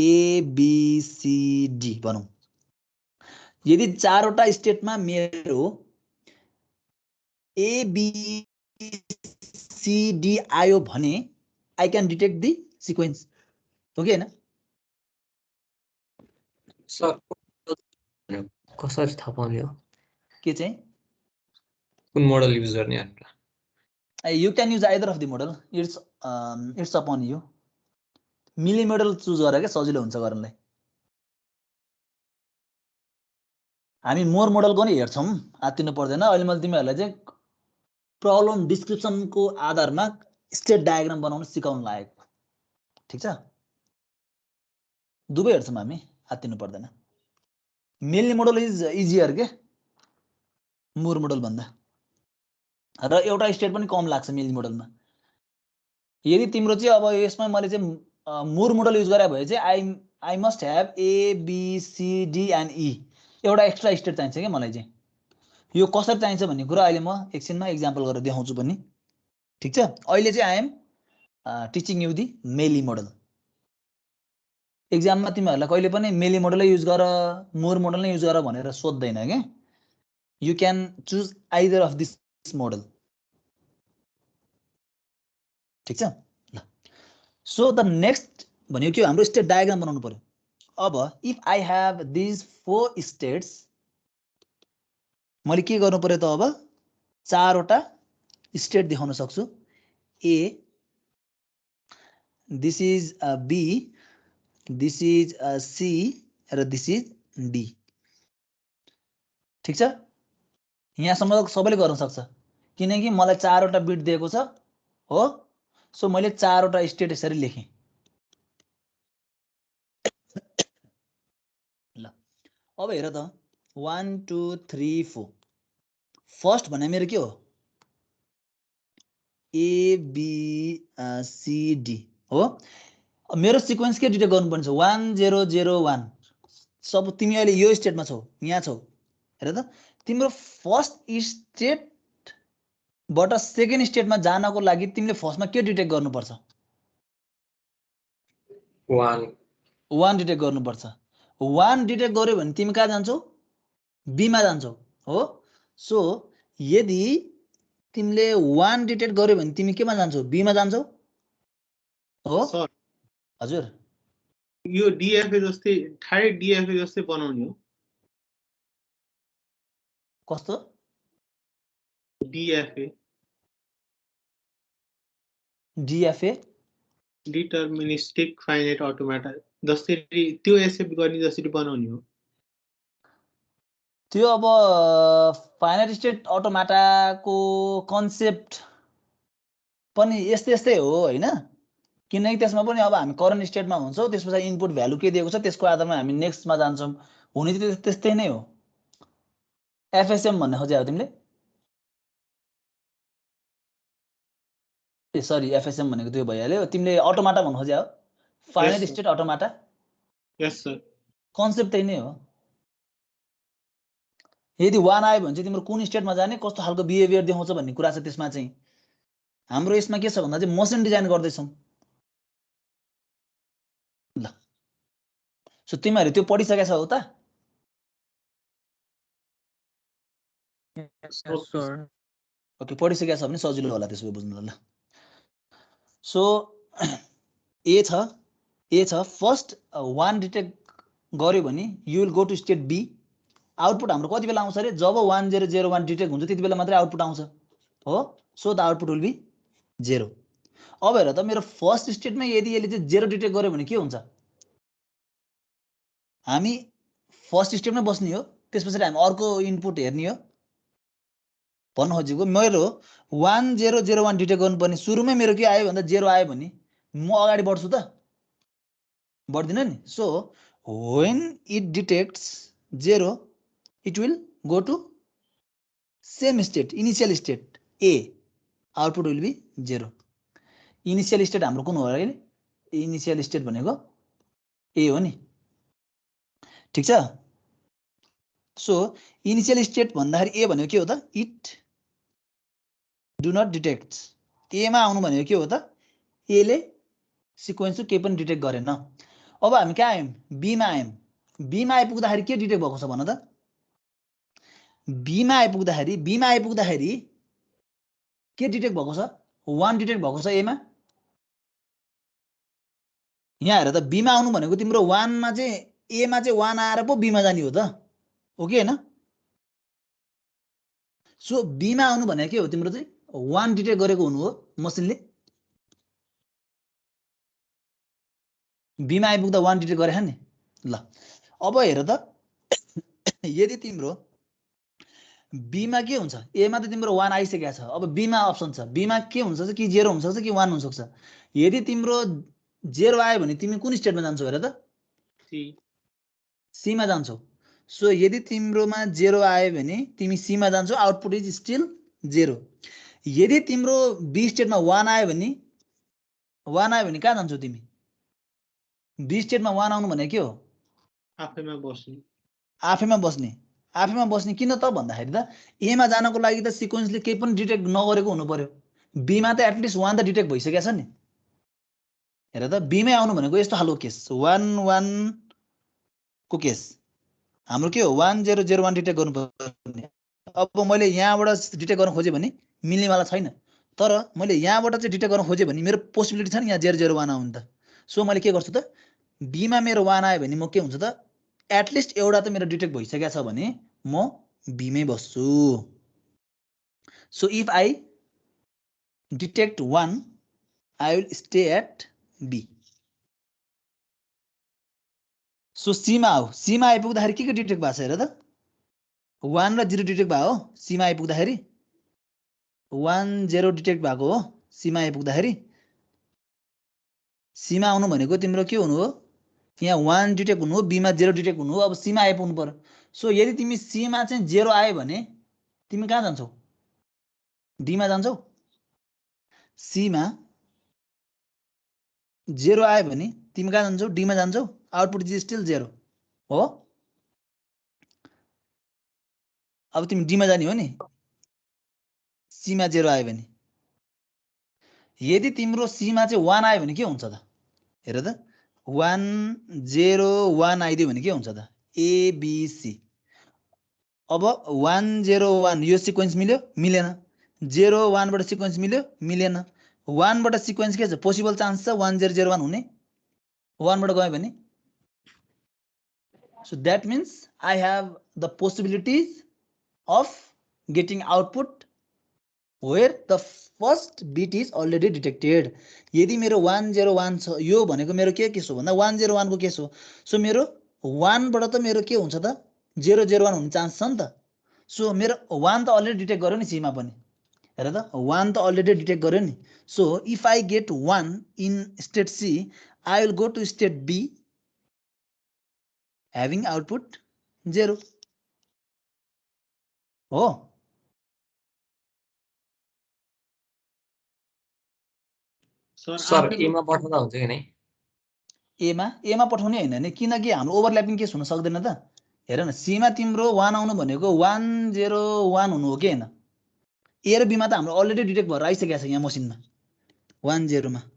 ABCD भनौँ यदि चारवटा स्टेटमा मेरो ABCD आयो भने I can detect the sequence हो कि हैन सर कसरी थाहा पाउने हो के चाहिँ कुन मोडल युज गर्ने भनेर you can use either of the model it's upon you मिली मोडल चुज गरे के सजिलो हुन्छ गर्नलाई हामी मोर मोडलको नि हेर्छौं आत्तिनु पर्दैन अहिले मैले तिमीहरुलाई चाहिँ प्रब्लम डिस्क्रिप्सनको आधारमा स्टेट डायग्राम बनाउन सिकाउन लागेको ठीक छ दुवै हेर्छौं हामी आत्तिनु पर्दैन मिली मोडल इज इजियर के मोर मोडल भन्दा र एउटा स्टेट पनि कम लाग्छ मिली मोडलमा यदि तिम्रो चाहिँ अब यसमा मैले चाहिँ मोर मोडल युज गरे भए चाहिँ I must have ABCD and E एउटा एक्स्ट्रा स्टेट चाहिन्छ के मलाई चाहिँ यो कसरी चाहिन्छ भन्ने कुरा अहिले म एकछिनमा एक्जाम्पल गरेर देखाउँछु पनि ठीक छ अहिले चाहिँ आई एम टिचिङ यु दी मेली मोडल एक्जाममा तिमीहरुलाई कहिले पनि मेली मोडलै युज गर मोर मोडल नै युज गर भनेर सोध्दैन के you can choose either of this model ठीक छ ल सो द नेक्स्ट भन्यो के हाम्रो स्टेट डायग्राम बनाउनु पर्यो अब if I have these 4 states मैले के गर्नु पर्यो त अब 4 वटा स्टेट देखाउन सक्छु A this is B this is C र दिस इज डी ठीक छ यहाँसम्म सबैले गर्न सक्छ किनकि मलाई 4 वटा बिट दिएको छ हो सो मैले 4 वटा स्टेट यसरी लेखेँ ल अब हेर त 1 2 3 4 फर्स्ट भने मेरो के हो ए बी सी डी हो मेरो सिक्वेन्स के डिटेक्ट गर्नुपर्छ 1 0 0 1 सब तिमी अहिले यो स्टेटमा छौ यहाँ छौ हेर त तिम्रो फर्स्ट स्टेटबाट सेकेन्ड स्टेटमा जानको लागि तिमीले फर्स्टमा के डिटेक्ट गर्नुपर्छ 1 डिटेक्ट गर्नुपर्छ 1 डिटेक्ट गर्यो भने तिमी कहाँ जान्छौ बी मा जान्छौ हो सो यदि तिमीले 1 डिटेक्ट गर्यो भने तिमी केमा जान्छौ बी मा जान्छौ हो सर हजुर यो डिएफए जस्तै ठाडै डिएफए जस्तै बनाउने हो कस्तो डिएफए डिएफए डिटर्मिनिस्टिक फाइनाइट अटोमेटा जसरी त्यो एक्सेप्ट गर्ने जसरी बनाउने हो त्यो अब फाइनाइट स्टेट अटोमेटाको कन्सेप्ट पनि यस्तै हो हैन किनकि त्यसमा पनि अब हामी करेन्ट स्टेटमा हुन्छौँ त्यसपछि इनपुट भ्यालु के दिएको छ त्यसको आधारमा हामी नेक्स्टमा जान्छौँ हुने चाहिँ त्यस्तै नै हो एफएसएम भन्ने खोज्यौ तिमीले ए सरी एफएसएम भनेको त्यो भइहाल्यो तिमीले अटोमाटा भन्नु खोज्यौ फाइनाइट स्टेट अटोमाटा यस सर कन्सेप्ट त्यही नै हो यदि 1 आयो भने चाहिँ तिम्रो कुन स्टेटमा जाने कस्तो खालको बिहेभियर देखाउँछ भन्ने कुरा छ त्यसमा चाहिँ हाम्रो यसमा के छ भन्दा चाहिँ मसिन डिजाइन गर्दैछौँ ल सो तिमीहरू त्यो पढिसकेका छौ त ओके पढिसकेका छ भने सजिलो होला त्यसो भए बुझ्नु ल सो ए छ फर्स्ट 1 डिटेक्ट गर्यो भने you will go to state B output हाम्रो कति बेला आउँछ रे जब 1001 डिटेक्ट हुन्छ त्यति बेला मात्रै आउटपुट आउँछ हो so the output will be 0 अब हेर त मेरो फर्स्ट स्टेटमा यदि यसले चाहिँ 0 डिटेक्ट गर्यो भने के हुन्छ हामी फर्स्ट स्टेटमै बस्ने हो त्यसपछि हामी अर्को इनपुट हेर्ने हो भन्नु खोजेको मेरो 1001 डिटेक्ट गर्नुपर्ने सुरुमै मेरो के आयो भन्दा 0 आयो भने म अगाडि बढ्छु त बढ्दिन नि so when it detects 0 it will go to same state initial state a output will be 0 initial state हाम्रो कुन हो र इनिशियल स्टेट भनेको ए हो नि ठीक छ सो इनिशियल स्टेट भन्दाखेरि ए भनेको के हो त इट डु नट डिटेक्ट ए मा आउनु भनेको के हो त ए ले सिक्वेन्स केही पनि डिटेक्ट गरेन अब हामी कहाँ आयौँ बी मा आयौँ बी मा आइपुग्दाखेरि के डिटेक्ट भएको छ भन त बी मा आइपुग्दाखेरि के डिटेक्ट भएको छ 1 डिटेक्ट भएको छ ए मा यहाँ हेर त बी मा आउनु भनेको तिम्रो 1 मा चाहिँ ए मा चाहिँ 1 आएर पो बी मा जाने हो त हो कि हैन सो बी मा आउनु भनेको के हो तिम्रो चाहिँ 1 डिटेक्ट गरेको हुनु हो मसिनले बी मा आइपुग्दा 1 डिटेक्ट गरे नि ल अब हेर त यदि तिम्रो बी मा के हुन्छ ए मा त तिम्रो 1 आइसकेको छ अब बी मा अप्सन छ बी मा के हुन्छ कि 0 हुन्छ कि 1 हुन्छ यदि तिम्रो 0 आयो भने तिमी कुन स्टेटमा जान्छौ हेर त सी मा जान्छौ सो यदि तिम्रोमा 0 आयो भने तिमी सी मा जान्छौ आउटपुट इज स्टिल 0 यदि तिम्रो बी स्टेटमा 1 आयो भने कहाँ जान्छौ तिमी बी स्टेटमा 1 आउनु भने के हो आफैमा बस्ने किन त भन्दाखेरि त ए मा जानको लागि त सिक्वेन्सले केही पनि डिटेक्ट नगरेको हुनु पर्यो बी मा त एटलिस्ट 1 त डिटेक्ट भइसकेको छ नि हेर त बी मै आउनु भनेको यस्तो खालको केस 1 1 को केस हाम्रो के हो 1001 डिटेक्ट गर्नुपर्ने अब मैले यहाँबाट डिटेक्ट गर्न खोजे भने मिल्नेवाला छैन तर मैले यहाँबाट चाहिँ डिटेक्ट गर्न खोजे भने मेरो पोसिबिलिटी छ नि यहाँ 001 आउनु त सो मैले के गर्छु त बीमा मेरो 1 आयो भने म के हुन्छ त एटलिस्ट एउटा त मेरो डिटेक्ट भइसकेको छ भने म बीमै बस्छु। So if I detect 1 I will stay at B. So सीमा हो, सीमा आइपुग्दाखेरि के डिटेक्ट भएको छ हेर त 1 र 0 डिटेक्ट भयो हो सीमा आइपुग्दाखेरि 1 0 डिटेक्ट भएको हो सीमा आइपुग्दाखेरि। सीमा आउनु भनेको तिम्रो के हुनु हो यहाँ 1 डिटेक्ट हुनु हो बीमा 0 डिटेक्ट हुनु हो। अब सीमा आइपुग्नु पर्यो। सो यदि तिमी सीमा चाहिँ 0 आयो भने तिमी कहाँ जान्छौ डीमा जान्छौ। सीमा 0 आयो भने तिमी कहाँ जान्छौ डीमा जान्छौ। आउटपुट इज स्टिल 0 हो। अब तिमी डीमा जाने हो नि सीमा 0 आयो भने। यदि तिम्रो सीमा चाहिँ 1 आयो भने के हुन्छ त हेर त 1 0 1 आइदियो भने के हुन्छ त एबीसी। अब 1 0 1 यो सिक्वेन्स मिल्यो मिलेन। 0 1 बाट सिक्वेन्स मिल्यो मिलेन। 1 बाट सिक्वेन्स के छ पोसिबल चान्स छ 1 0 0 1 हुने 1 बाट गयो भने। So that means I have the possibilities of getting output where the first bit is already detected. यदि मेरो 1 0 1 छ यो भनेको मेरो के केस हो भन्दा 1 0 1 को केस हो। सो मेरो 1 बाट त मेरो के हुन्छ त 0 0 1 हुने चान्स छ नि त। सो मेरो 1 त अलरेडी डिटेक्ट गर्यो नि सीमा पनि हेर त 1 त अलरेडी डिटेक्ट गर्यो नि। So if I get 1 in state C I will go to state B having output 0 हो। सर एमा पठाउँदा हुन्छ कि नै एमा पठाउने हैन नि किनकि हाम्रो ओभरल्यापिङ केस हुन सक्दैन त। हेर न सीमा तिम्रो 1 आउनु भनेको 1 0 1 हुनु हो कि हैन। ए र बीमा त हाम्रो अलरेडी डिटेक्ट भएर आइसकेको छ यहाँ मसिनमा 1 0 मा।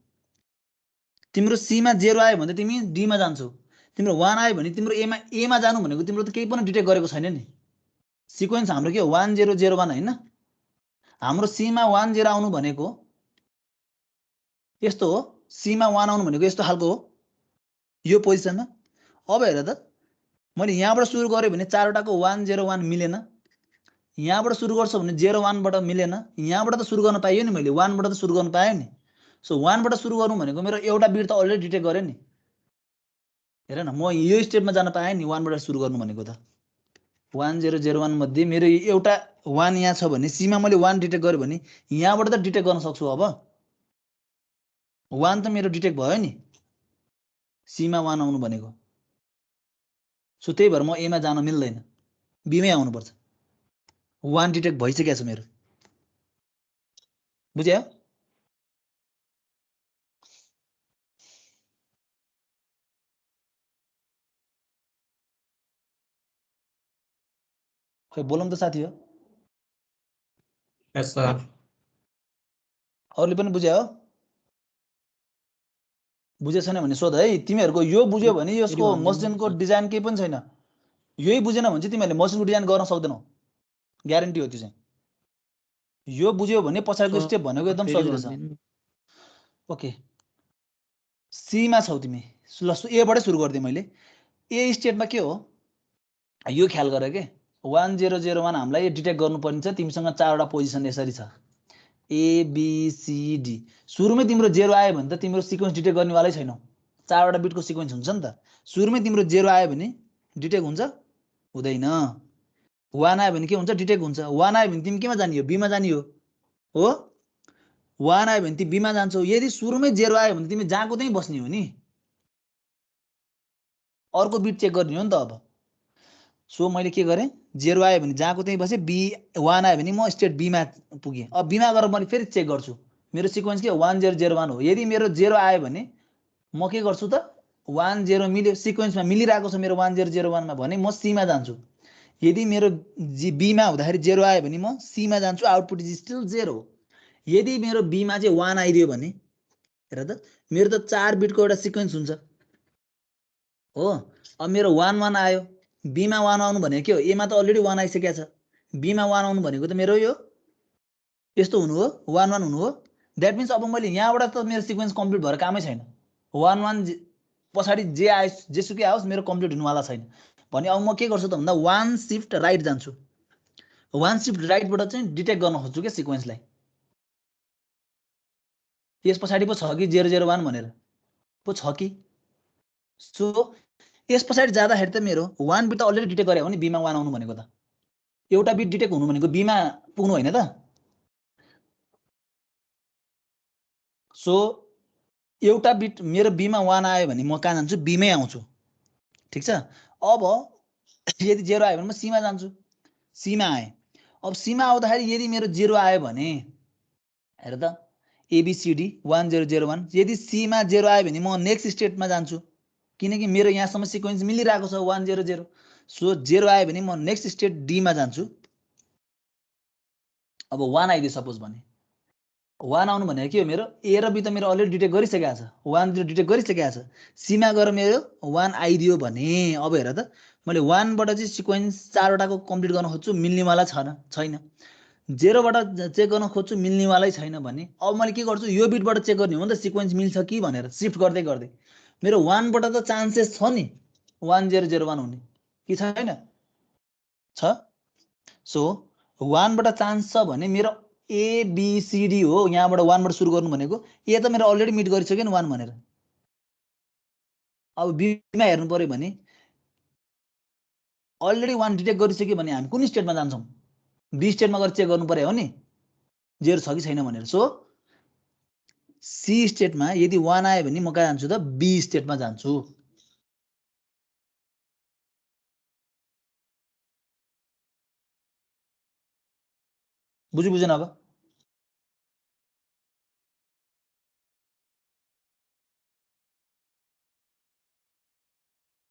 तिम्रो सीमा 0 आयो भने तिमी डीमा जान्छौ। तिम्रो 1 आयो भने तिम्रो एमा जानु भनेको तिम्रो त केही पनि डिटेक्ट गरेको छैन नि। सिक्वेन्स हाम्रो के हो 1 0 0 1 हैन। हाम्रो सीमा 1 0 आउनु भनेको यस्तो हो। सीमा 1 आउनु भनेको यस्तो खालको हो यो पोजिसनमा। अब हेर त मैले यहाँबाट सुरु गरेँ भने 4 वटाको 1 0 1 मिलेन। यहाँबाट सुरु गर्छु भने 0 1 बाट मिलेन। यहाँबाट त सुरु गर्न पाइयो नि मैले 1 बाट त सुरु गर्न पाएँ नि। सो 1 बाट सुरु गर्नु भनेको मेरो एउटा बिट त अलरेडी डिटेक्ट गरेँ नि। हेर न म यो स्टेपमा जान पाएँ नि 1 बाट सुरु गर्नु भनेको त 1 0 0 1 मध्ये मेरो एउटा 1 यहाँ छ भने सीमा मैले 1 डिटेक्ट गरेँ भने यहाँबाट त डिटेक्ट गर्न सक्छु। अब 1 त मेरो डिटेक्ट भयो नि सीमा 1 आउनु भनेको। सो त्यही भएर म एमा जान मिल्दैन बीमै आउनुपर्छ। 1 डिटेक्ट भइसकेको छ मेरो बुझ्यौ। खै बोलौँ त साथी हो यस सर अरूले पनि बुझ्यो हो। बुझे छैन भने सोध है। तिमीहरूको यो बुझ्यो भने यसको मसिनको डिजाइन केही पनि छैन। यही बुझेन भने चाहिँ तिमीहरूले मसिनको डिजाइन गर्न सक्दैनौ ग्यारेन्टी हो त्यो चाहिँ। यो बुझ्यो भने पछाडिको स्टेप भनेको एकदम सजिलो छ। ओके सीमा छौ तिमी ल एबाटै सुरु गरिदिएँ मैले। ए स्टेटमा के हो यो ख्याल गर के 1 0 0 1 हामीलाई डिटेक्ट गर्नुपर्ने छ। तिमीसँग 4 वटा पोजिसन यसरी छ ए बी सी डी। सुरुमै तिम्रो 0 आयो भने त तिम्रो सिक्वेन्स डिटेक्ट गर्नेवालै छैनौ। 4 वटा बिटको सिक्वेन्स हुन्छ नि त। सुरुमै तिम्रो 0 आयो भने डिटेक्ट हुन्छ हुँदैन। 1 आयो भने के हुन्छ डिटेक्ट हुन्छ। 1 आयो भने तिमी केमा जाने हो बीमा जाने हो 1 आयो भने तिमी बीमा जान्छौ। यदि सुरुमै 0 आयो भने तिमी जहाँको त्यहीँ बस्ने हो नि अर्को बिट चेक गर्ने हो नि त। अब सो मैले के गरेँ 0 आयो भने जहाँको त्यहीँ बसेँ। 1 आयो भने म स्टेट बीमा पुगेँ। अब बीमा गरेर मैले फेरि चेक गर्छु मेरो सिक्वेन्स के 1 0 0 1 हो। यदि मेरो 0 आयो भने म के गर्छु त 1 0 मिल्यो सिक्वेन्समा मिलिरहेको छ मेरो 1 0 0 1 मा भने म सीमा जान्छु। यदि मेरो बीमा हुँदाखेरि 0 आयो भने म सीमा जान्छु। Output is still 0। यदि मेरो बीमा चाहिँ 1 आइदियो भने हेर त मेरो त 4 बिटको एउटा सिक्वेन्स हुन्छ हो। अब मेरो 1 1 आयो बीमा 1 आउनु भनेको के हो एमा त अलरेडी 1 आइसकेको छ। बीमा 1 आउनु भनेको त मेरो यो यस्तो हुनु हो 1 1 हुनु हो। द्याट मिन्स अब मैले यहाँबाट त मेरो सिक्वेन्स कम्प्लिट भएर कामै छैन। 1 1 पछाडि जे आयोस् जेसुकै आओस् मेरो कम्प्लिट हुनुवाला छैन भने अब म के गर्छु त भन्दा 1 शिफ्ट राइट जान्छु 1 शिफ्ट राइटबाट चाहिँ डिटेक्ट गर्न खोज्छु के सिक्वेन्सलाई यस पछाडि पो छ कि 001 भनेर पो छ कि सो यस पछाडि जाँदाखेरि त मेरो 1 बिट अलरेडी डिटेक्ट गरे हो नि बीमा 1 आउनु भनेको त एउटा बिट डिटेक्ट हुनु भनेको बीमा पुग्नु होइन त सो एउटा बिट मेरो बीमा 1 आयो भने म कहाँ जान्छु बीमै आउँछु ठीक छ अब यदि 0 आयो भने म सीमा जान्छु सीमा आए अब सीमा आउँदाखेरि यदि मेरो 0 आयो भने हेर त एबीसीडी 1001 यदि सीमा 0 आयो भने म नेक्स्ट स्टेटमा जान्छु किनकि मेरो यहाँसम्म सिक्वेन्स मिलिरहेको छ 100 सो 0 आयो भने म नेक्स्ट स्टेट डी मा जान्छु अब 1 आइदियो सपोज भने 1 आउनु भनेको के हो मेरो ए र बी त मेरो अलरेडी डिटेक्ट गरिसकेको छ 1 0 डिटेक्ट गरिसकेको छ सीमा गएर मेरो 1 आइदियो भने अब हेर त मैले 1 बाट चाहिँ सिक्वेन्स 4 वटाको कम्प्लिट गर्न खोज्छु मिल्नेवाला छैन 0 बाट चेक गर्न खोज्छु मिल्नेवालै छैन भने अब मैले के गर्छु यो बिटबाट चेक गर्ने हो नि त सिक्वेन्स मिल्छ कि भनेर शिफ्ट गर्दै गर्दै मेरो 1 बाट त चान्सेस छ नि 1001 हुने कि छैन छ सो 1 बाट चान्स छ भने मेरो ए बी सी डी हो यहाँबाट 1 बाट सुरु गर्नु भनेको ए त मेरो अलरेडी मिट गरिसक्यो नि 1 भनेर अब बी मा हेर्नु पर्यो भने अलरेडी 1 डिटेक्ट गरिसक्यो भने हामी कुन स्टेटमा जान्छौँ बी स्टेटमा गएर चेक गर्नु पर्यो हो नि 0 छ कि छैन भनेर सो सी स्टेटमा यदि 1 आयो भने म कहाँ जान्छु त बी स्टेटमा जान्छु बुझेन अब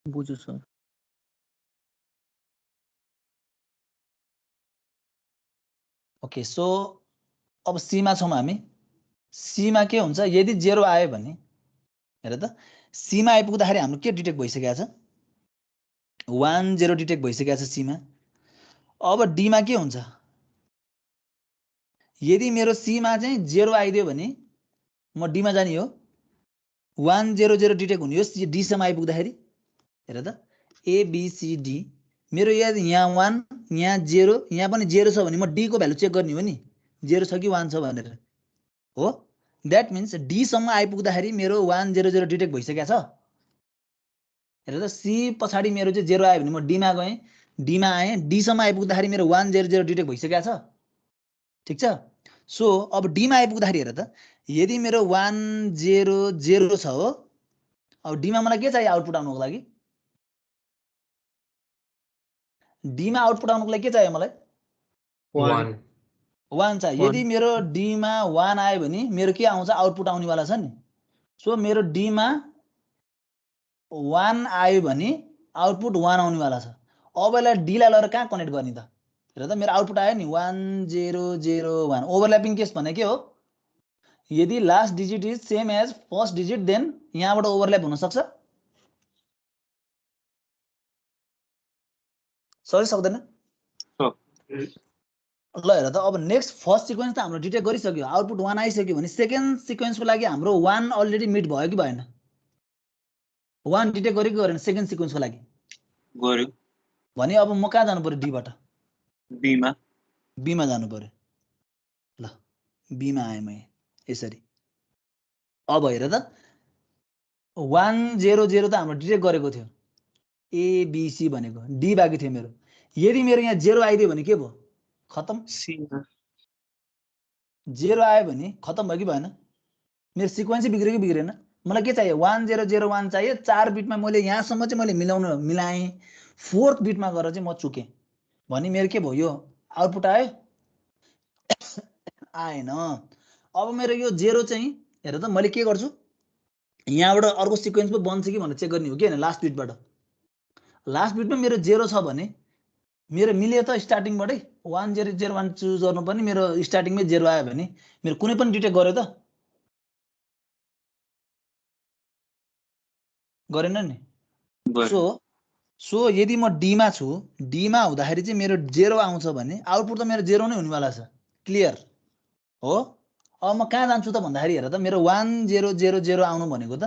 बुझ्छु सर ओके सो अब सीमा छौँ हामी सीमा के हुन्छ यदि 0 आयो भने हेर त सीमा आइपुग्दाखेरि हाम्रो के डिटेक्ट भइसकेको छ 10 डिटेक्ट भइसकेको छ सीमा अब डी मा के हुन्छ यदि मेरो सीमा चाहिँ 0 आइदियो भने म डी मा जाने हो 100 डिटेक्ट हुने हो डी सम्म आइपुग्दाखेरि हेर त ए बी सी डी मेरो यहाँ 1 यहाँ 0 यहाँ पनि 0 छ भने म डी को भ्यालु चेक गर्ने हो नि 0 छ कि 1 छ भनेर हो द्याट मिन्स डी सम्म आइपुग्दाखेरि मेरो 100 डिटेक्ट भइसकेको छ हेर त सी पछाडि मेरो चाहिँ 0 आयो भने म डी मा गएँ डी मा आएँ डी सम्म आइपुग्दाखेरि मेरो 100 डिटेक्ट भइसकेको छ ठीक छ सो अब डी मा आइपुग्दाखेरि हेर त यदि मेरो 100 छ हो अब डी मा मलाई के चाहियो आउटपुट आउनको लागि डी मा आउटपुट आउनको लागि के चाहियो मलाई 1 चाहियो यदि मेरो डी मा 1 आयो भने मेरो के आउँछ आउटपुट आउनेवाला छ नि सो मेरो डी मा 1 आयो भने आउटपुट 1 आउनेवाला छ अब यसलाई डी लाई लगेर कहाँ कनेक्ट गर्ने त हेर त मेरो आउटपुट आयो नि 1001 ओभरल्यापिङ केस भने के हो यदि last digit is same as first digit then यहाँबाट ओभरल्याप हुन सक्छ सरी सक्दैन ल हेर त अब नेक्स्ट फर्स्ट सिक्वेन्स त हाम्रो डिटेक्ट गरिसक्यो आउटपुट 1 आइसक्यो भने सेकेन्ड सिक्वेन्सको लागि हाम्रो 1 अलरेडी मिट भयो कि भएन 1 डिटेक्ट गरेको गरेन सेकेन्ड सिक्वेन्सको लागि गर्यो भने अब म कहाँ जानु पर्यो डी बाट बी मा जानु पर्यो ल बी मा आए म यसरी अब हेर त 100 त हाम्रो डिटेक्ट गरेको थियो ए बी सी भनेको डी बाँकी थियो मेरो यदि मेरो यहाँ 0 आइदियो भने के भयो खतम 0 आयो भने खतम भयो कि भएन मेरो सिक्वेन्सै बिग्रियो कि बिग्रेन मलाई के चाहियो 1001 चाहियो 4 बिटमा मैले यहाँसम्म चाहिँ मैले मिलाएँ 4th बिटमा गएर चाहिँ म चुकेँ भने मेरो के भयो यो आउटपुट आयो आएन अब मेरो यो 0 चाहिँ हेर त मैले के गर्छु यहाँबाट अर्को सिक्वेन्स पो बन्छ कि भनेर चेक गर्ने हो कि हैन लास्ट बिटमा मेरो 0 छ भने मेरो मिल्यो त स्टार्टिङबाटै 1001 चुज गर्नुपर्ने मेरो स्टार्टिङमै 0 आयो भने मेरो कुनै पनि डिटेक्ट गर्यो त गरेन नि सो यदि म डी मा छु डी मा हुँदाखेरि चाहिँ मेरो 0 आउँछ भने आउटपुट त मेरो 0 नै हुनेवाला छ क्लियर हो अब म कहाँ जान्छु त भन्दाखेरि हेर त मेरो 1000 आउनु भनेको त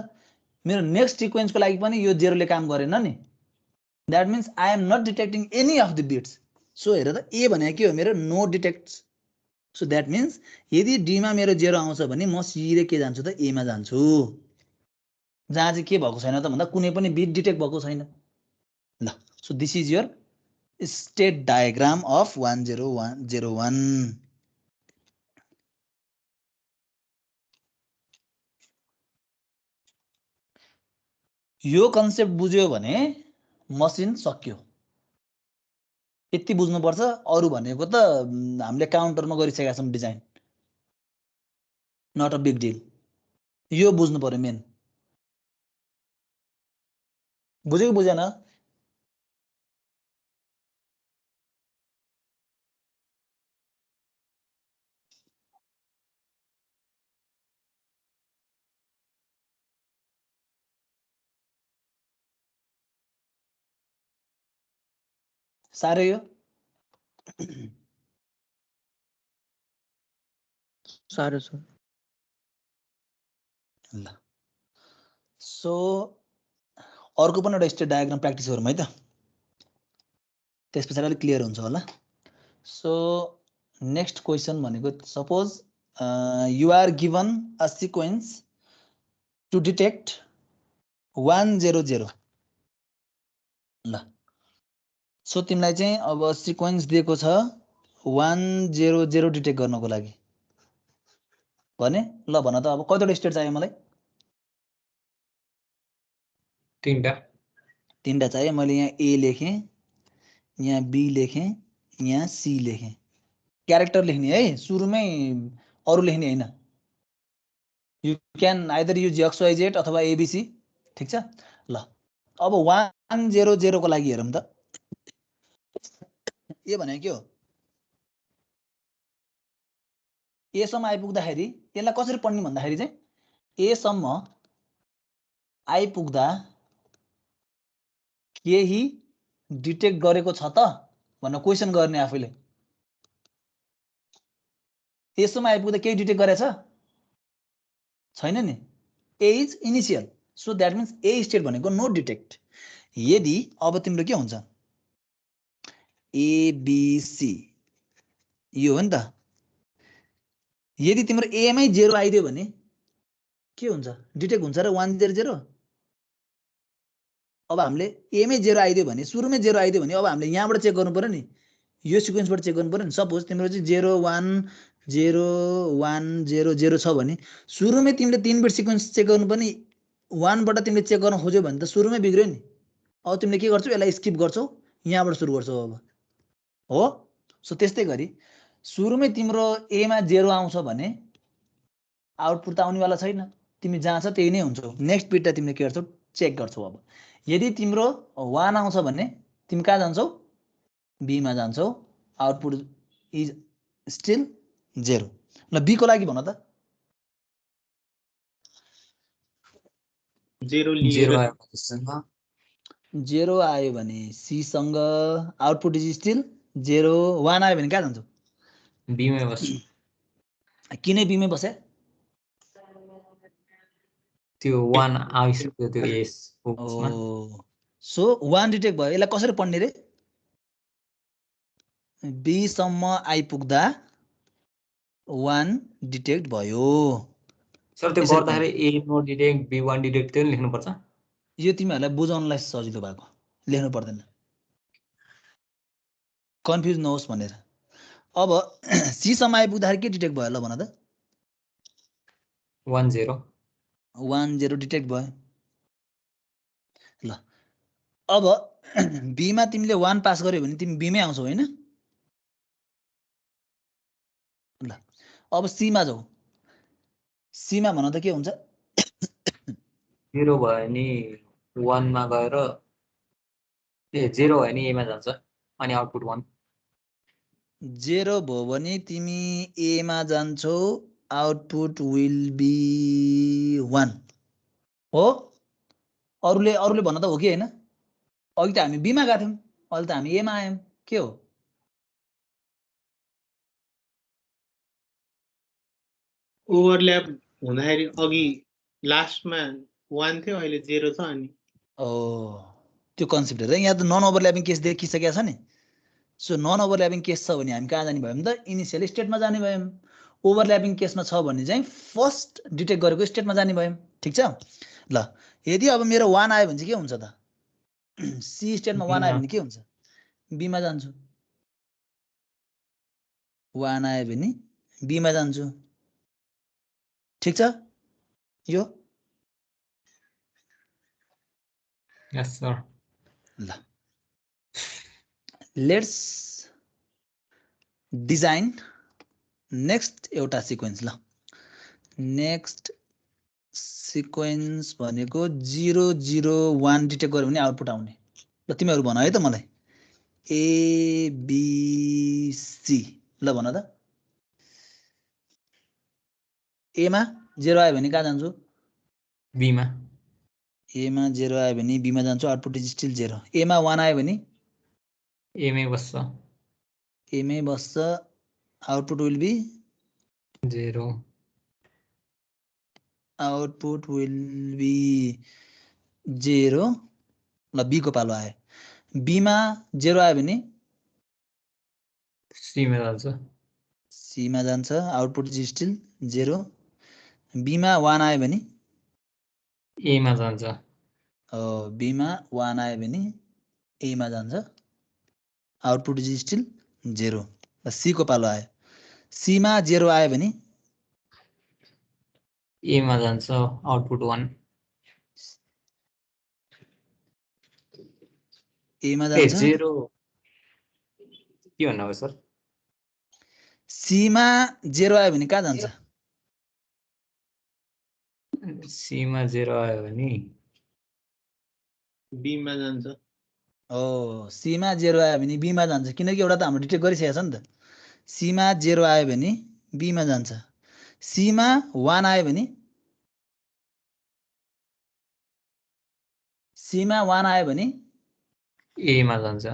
मेरो नेक्स्ट सिक्वेन्सको लागि पनि यो 0 ले काम गरेन नि। That means I am not detecting any of the bits. So हेर त ए भने के हो मेरो no detects. So that means यदि डी मा मेरो 0 आउँछ भने म सिधै के जान्छु त ए मा जान्छु, जहाँ चाहिँ के भएको छैन त भन्दा कुनै पनि बिट डिटेक्ट भएको छैन। ल so this is your state diagram of 10101। यो कन्सेप्ट बुझ्यो भने मसिन सक्यो। यति बुझ्नुपर्छ, अरु भनेको त हामीले काउन्टरमा गरिसकेका छौं design, not a big deal. यो बुझ्नु पर्यो मेन। बुझ्यो कि बुझेन? साह्रै यो साह्रो छ। ल सो अर्को पनि एउटा स्टेट डायग्राम प्र्याक्टिस गरौँ है त, त्यस पछाडि अलिक क्लियर हुन्छ होला। सो नेक्स्ट क्वेसन भनेको suppose you are given a sequence to detect 100। ल सो तिमीलाई चाहिँ अब सिक्वेन्स दिएको छ 100 डिटेक्ट गर्नको लागि भने ल भन त अब कतिवटा स्टेट चाहियो मलाई? तीनटा चाहियो। मैले यहाँ ए लेखेँ, यहाँ बी लेखेँ, यहाँ सी लेखेँ। क्यारेक्टर लेख्ने है, सुरुमै अरु लेख्ने हैन। You can either use XYZ अथवा ABC, ठीक छ। ल अब 100 को लागि हेरौँ त। ए भने के हो? ए सम्म आइपुग्दाखेरि यसलाई कसरी पढ्ने भन्दाखेरि चाहिँ ए सम्म आइपुग्दा केही डिटेक्ट गरेको छ त भनेर क्वेसन गर्ने आफैले। ए सम्म आइपुग्दा केही डिटेक्ट गरेछ छैन नि। A is initial, so that means A state भनेको नो डिटेक्ट। यदि अब तिम्रो के हुन्छ ABC यो हो नि त। यदि तिम्रो ए मै 0 आइदियो भने के हुन्छ? डिटेक्ट हुन्छ र 100। अब हामीले ए मै 0 आइदियो भने, सुरुमै 0 आइदियो भने अब हामीले यहाँबाट चेक गर्नु पर्यो नि, यो सिक्वेन्सबाट चेक गर्नु पर्यो नि। सपोज तिम्रो चाहिँ 0 1 0 1 0 0 छ भने सुरुमै तिमीले 3 बिट सिक्वेन्स चेक गर्नु पर्ने। 1 बाट तिमीले चेक गर्न खोज्यो भने त सुरुमै बिग्र्यो नि। अब तिमीले के गर्छौ? यसलाई स्किप गर्छौ, यहाँबाट सुरु गर्छौ अब, हो? सो त्यस्तै गरी सुरुमै तिम्रो ए मा 0 आउँछ भने आउटपुट त आउनेवाला छैन, तिमी जहाँ छ त्यही नै हुन्छौ। नेक्स्ट बिटलाई तिमीले के गर्छौ? चेक गर्छौ। अब यदि तिम्रो 1 आउँछ भने तिमी कहाँ जान्छौ? बी मा जान्छौ। Output is still 0। ल बी को लागि भन त। 0 आयो भने सी सँग आउटपुट इज स्टिल 0। 1 आयो भने कहाँ जान्छौ? बी मै बस्छु। किन बी मै बसे? त्यो 1 आइसक्यो त्यो एस फोकसमा। सो 1 डिटेक्ट भयो। यसलाई कसरी पढ्ने रे? बी सम्म आइपुग्दा 1 डिटेक्ट भयो। सर त्यो गर्दाखेरि ए नो डिटेक्ट बी 1 डिटेक्ट त्यो लेख्नु पर्छ। यो तिमीहरूलाई बुझाउनलाई सजिलो भएको, लेख्नु पर्दैन, कन्फ्युज नहोस् भनेर। अब सी सम्म आइपुग्दाखेरि के डिटेक्ट भयो ल भन त? 10 डिटेक्ट भयो। ल अब बी मा तिमीले 1 पास गर्यो भने तिमी बी मै आउँछौ हैन? ल अब सी मा जाऊ। सी मा भन त के हुन्छ? 0 भयो नि 1 मा गएर 0 भयो नि ए मा जान्छ अनि आउटपुट 1। 0 भयो भने तिमी ए मा जान्छौ, आउटपुट विल बी 1 हो। अरूले भन्न त हो कि हैन? अघि त हामी बी मा गएको थियौं, अहिले त हामी ए मा आयौं, के हो? ओभरल्याप हुँदाखेरि अघि लास्टमा 1 थियो अहिले 0 छ अनि ओ त्यो कन्सेप्ट हेर यहाँ त नन ओभरल्यापिङ केस देखिसकेको छ नि सो नन ओभरल्यापिङ केस छ भने हामी कहाँ जाने भयौँ त इनिसियल स्टेटमा जाने भयौँ ओभरल्यापिङ केसमा छ भने चाहिँ फर्स्ट डिटेक्ट गरेको स्टेटमा जाने भयौँ ठिक छ ल यदि अब मेरो 1 आयो भने चाहिँ के हुन्छ त सी स्टेटमा 1 आयो भने के हुन्छ बीमा जान्छु 1 आयो भने बीमा जान्छु ठिक छ यो यस सर ल लेट्स डिजाइन नेक्स्ट एउटा सिक्वेन्स ल नेक्स्ट सिक्वेन्स भनेको 0 0 1 डिटेक्ट गर्यो भने आउटपुट आउने ल तिमीहरू भन है त मलाई ABC ल भन त एमा 0 आयो भने कहाँ जान्छु बीमा एमा 0 आयो भने बीमा जान्छु आउटपुट इज स्टिल 0 एमा 1 आयो भने एमै बस्छ एमै बस्छ output will be 0 output will be 0 ल बी को पालो आयो बीमा 0 आयो भने सीमा जान्छ सीमा जान्छ आउटपुट इज स्टिल 0 बीमा 1 आयो भने एमा जान्छ बीमा 1 आयो भने एमा जान्छ आउटपुट इज स्टिल 0 सी को पालो आयो सीमा 0 आयो भने एमा जान्छ आउटपुट 1 एमा ए जान्छ 0 के भन्नुभयो सर सीमा 0 आयो भने कहाँ जान्छ सीमा 0 आयो भने बीमा जान्छ सीमा 0 आयो भने बीमा जान्छ किनकि एउटा त हाम्रो डिटेक्ट गरिसकेको छ नि त सीमा 0 आयो भने बीमा जान्छ सीमा 1 आयो भने सीमा 1 आयो भने एमा जान्छ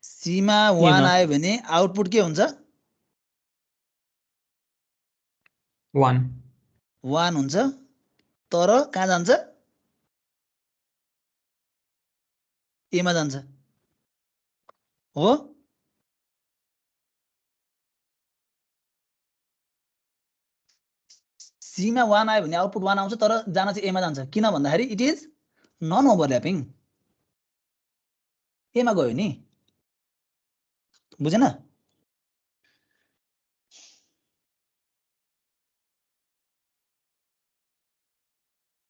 सीमा 1 आयो भने आउटपुट के हुन्छ 1 हुन्छ तर कहाँ जान्छ एमा जान्छ हो सीमा 1 आयो भने आउटपुट 1 आउँछ तर जान चाहिँ एमा जान्छ किन भन्दाखेरि इट इज नन ओभरल्यापिङ एमा गयो नि बुझेन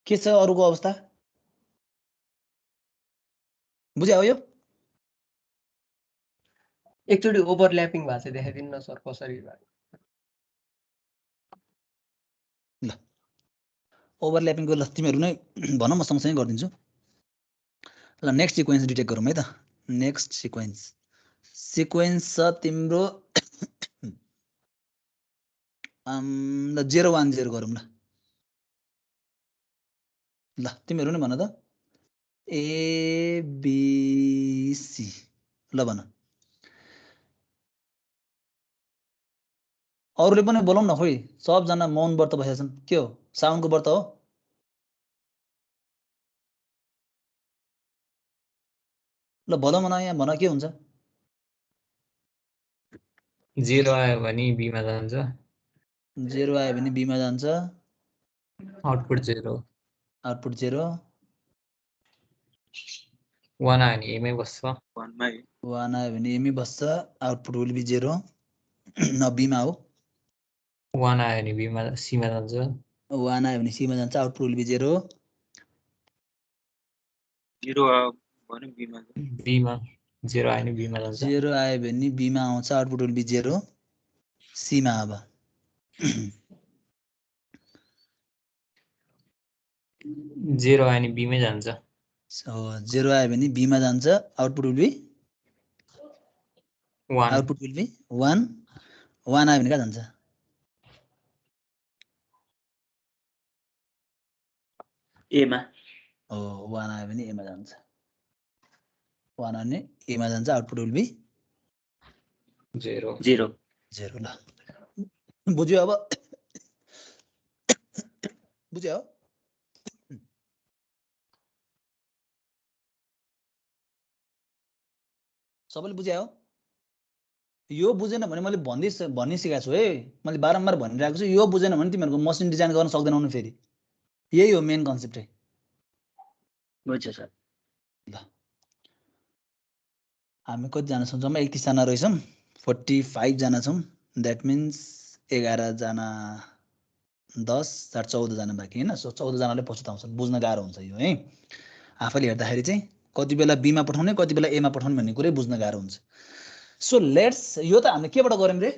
के छ अरुको अवस्था बुझ्यौ यो एकचोटि ओभरल्यापिङ भएको चाहिँ देखाइदिनु न सर कसरी भयो ल ओभरल्यापिङको ल तिमीहरू नै भन म सँगसँगै गरिदिन्छु ल नेक्स्ट सिक्वेन्स डिटेक्ट गरौँ है त नेक्स्ट सिक्वेन्स छ तिम्रो ल 0 1 0 गरौँ ल तिमीहरू नै भन त ABC ल भन अरूले पनि बोलाउँ न खोइ सबजना मौन व्रत बसेका छन् के हो साउनको व्रत हो ल भन मन यहाँ भन के हुन्छ 0 आयो भने बीमा जान्छ 0 आयो भने बीमा जान्छ आउटपुट 0 आउटपुट 0 1 आयो भने एमै बस्छ 1 आयो भने एमै बस्छ आउटपुट विल बी 0 न बीमा हो 1 आयो भने बीमा सीमा जान्छ 1 आयो भने सीमा जान्छ आउटपुट विल बी 0 0 भने बीमा बीमा 0 आयो भने बीमा जान्छ 0 आयो भने बीमा आउँछ आउटपुट विल बी 0 सीमा अब 0 आयो भने बीमै जान्छ 0 आयो भने बीमा जान्छ output will be 1 output will be 1 1 आयो भने कहाँ जान्छ एमा 1 आयो भने एमा जान्छ 1 आयो भने एमा जान्छ आउटपुट विल बी 0 0 ल बुझ्यो अब बुझ्यो सबैले बुझ्या हो? यो बुझेन भने मैले भनिसकेको छु है, मैले बारम्बार भनिरहेको छु, यो बुझेन भने तिमीहरूको मसिन डिजाइन गर्न सक्दैनौ नि फेरि। यही हो मेन कन्सेप्ट है। बुझ्यो सर। ल हामी कतिजना छौँ? जम्मा 31 जना रहेछौँ, 45 जना छौँ। द्याट मिन्स 11 जना 10 4 14 जना बाँकी होइन। सो 14 जनाले पछुताउँछन्, बुझ्न गाह्रो हुन्छ यो है। आफैले हेर्दाखेरि चाहिँ कति बेला बीमा पठाउने कति बेला एमा पठाउने भन्ने कुरै बुझ्न गाह्रो हुन्छ। सो लेट्स, यो त हामीले केबाट गर्यौँ रे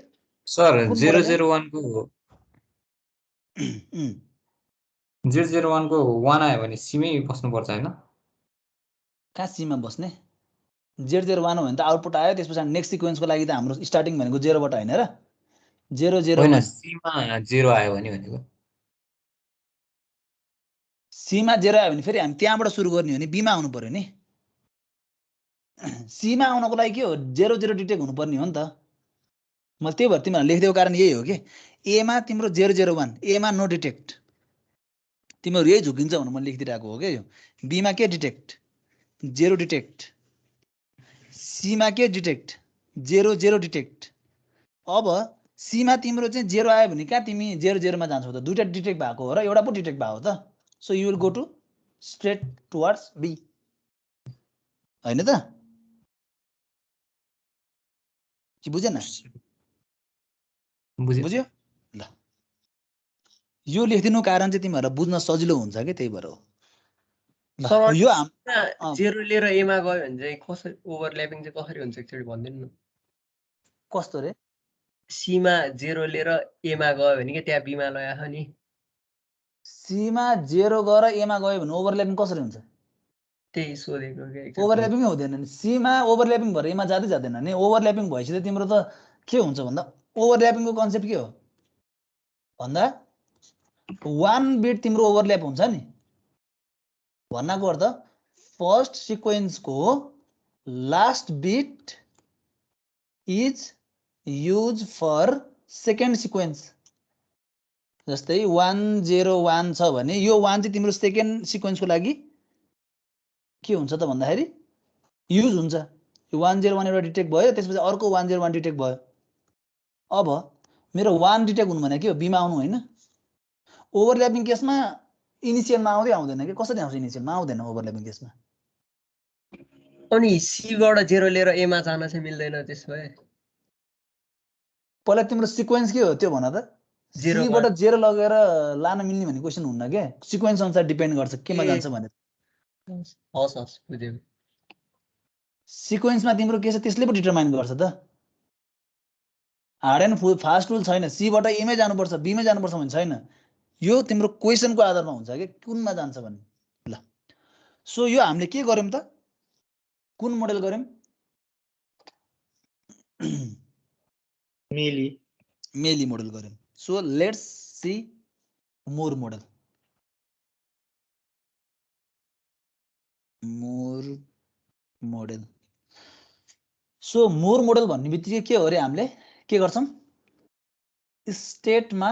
सर कुन 001 को 001 को 1 आयो भने सीमै बस्नुपर्छ हैन? कहाँ सीमा बस्ने? 001 हो भने त आउटपुट आयो, त्यस पछाडि नेक्स्ट सिक्वेन्सको लागि त हाम्रो स्टार्टिङ भनेको 0 बाट हैन र? 001 होइन सीमा 0 आयो भने भनेको। सीमा 0 आयो भने फेरि हामी त्यहाँबाट सुरु गर्ने हो नि, बीमा आउनु पर्यो नि। सीमा आउनको लागि के हो? 00 डिटेक्ट हुनुपर्ने हो नि त। मैले त्यही भएर तिमीहरूलाई लेखिदिएको कारण यही हो कि एमा तिम्रो 001, एमा नो डिटेक्ट, तिमीहरू यही झुकिन्छ भनेर मैले लेखिदिरहेको हो क्या। यो बीमा के डिटेक्ट 0 डिटेक्ट, सीमा के डिटेक्ट 00 डिटेक्ट। अब सीमा तिम्रो चाहिँ 0 आयो भने कहाँ तिमी 00 मा जान्छौ त? दुईटा डिटेक्ट भएको हो र एउटा पो डिटेक्ट भएको त। So you will go to straight towards B हैन त? कि बुझेन? बुझ्यो? ल यो लेखिदिनु कारण चाहिँ तिमीहरूलाई बुझ्न सजिलो हुन्छ कि त्यही भएर हो। ल सर यो 0 लिएर एमा गयो भने चाहिँ कसरी ओभरल्यापिङ चाहिँ कसरी हुन्छ एकचोटि भनिदिनु न। कस्तो रे? सीमा 0 लिएर एमा गयो भने के त्यहाँ बीमा लगायो नि। सीमा 0 गएर एमा गयो भने ओभरल्यापिङ कसरी हुन्छ? त्यही सोधेको के ओभरल्यापिङै हुँदैन नि। सीमा ओभरल्यापिङ भएर एमा जाँदै जाँदैन नि। ओभरल्यापिङ भएपछि त तिम्रो त के हुन्छ भन्दा, ओभरल्यापिङको कन्सेप्ट के हो भन्दा 1 बिट तिम्रो ओभरल्याप हुन्छ नि। भन्नाको अर्थ फर्स्ट सिक्वेन्सको last bit is use for second sequence. जस्तै 101 छ भने यो 1 चाहिँ तिम्रो सेकेन्ड सिक्वेन्सको लागि के हुन्छ त भन्दाखेरि युज हुन्छ। यो 101 एउटा डिटेक्ट भयो, त्यसपछि अर्को 101 डिटेक्ट भयो। अब मेरो 1 डिटेक्ट हुनु भने के हो? बीमा आउनु होइन। ओभरल्यापिङ केसमा इनिसियलमा आउँदैन कि? कसरी आउँछ? इनिसियलमा आउँदैन ओभरल्यापिङ केसमा। अनि सीबाट 0 लिएर एमा जान चाहिँ मिल्दैन त्यसो भए? पहिला तिम्रो सिक्वेन्स के हो त्यो भन त। सीबाट 0 लगेर लान मिल्ने भन्ने क्वेसन हुन्न के? सिक्वेन्स अनुसार डिपेन्ड गर्छ केमा जान्छ भनेर। हस् हस् बुझ्यो। सिक्वेन्समा तिम्रो के छ त्यसले पो डिटरमाइन गर्छ त। हार्ड एन्ड फास्ट रुल छैन सीबाट एमै जानुपर्छ बीमै जानुपर्छ भन्ने छैन। यो तिम्रो क्वेसनको आधारमा हुन्छ कि कुनमा जान्छ भन्ने। ल सो यो हामीले के गर्यौँ त? कुन मोडेल गर्यौँ? मेली मोडेल गर्यौँ। So let's C more model. So more model भन्ने बित्तिकै के हो रे? हामीले के गर्छौँ? स्टेटमा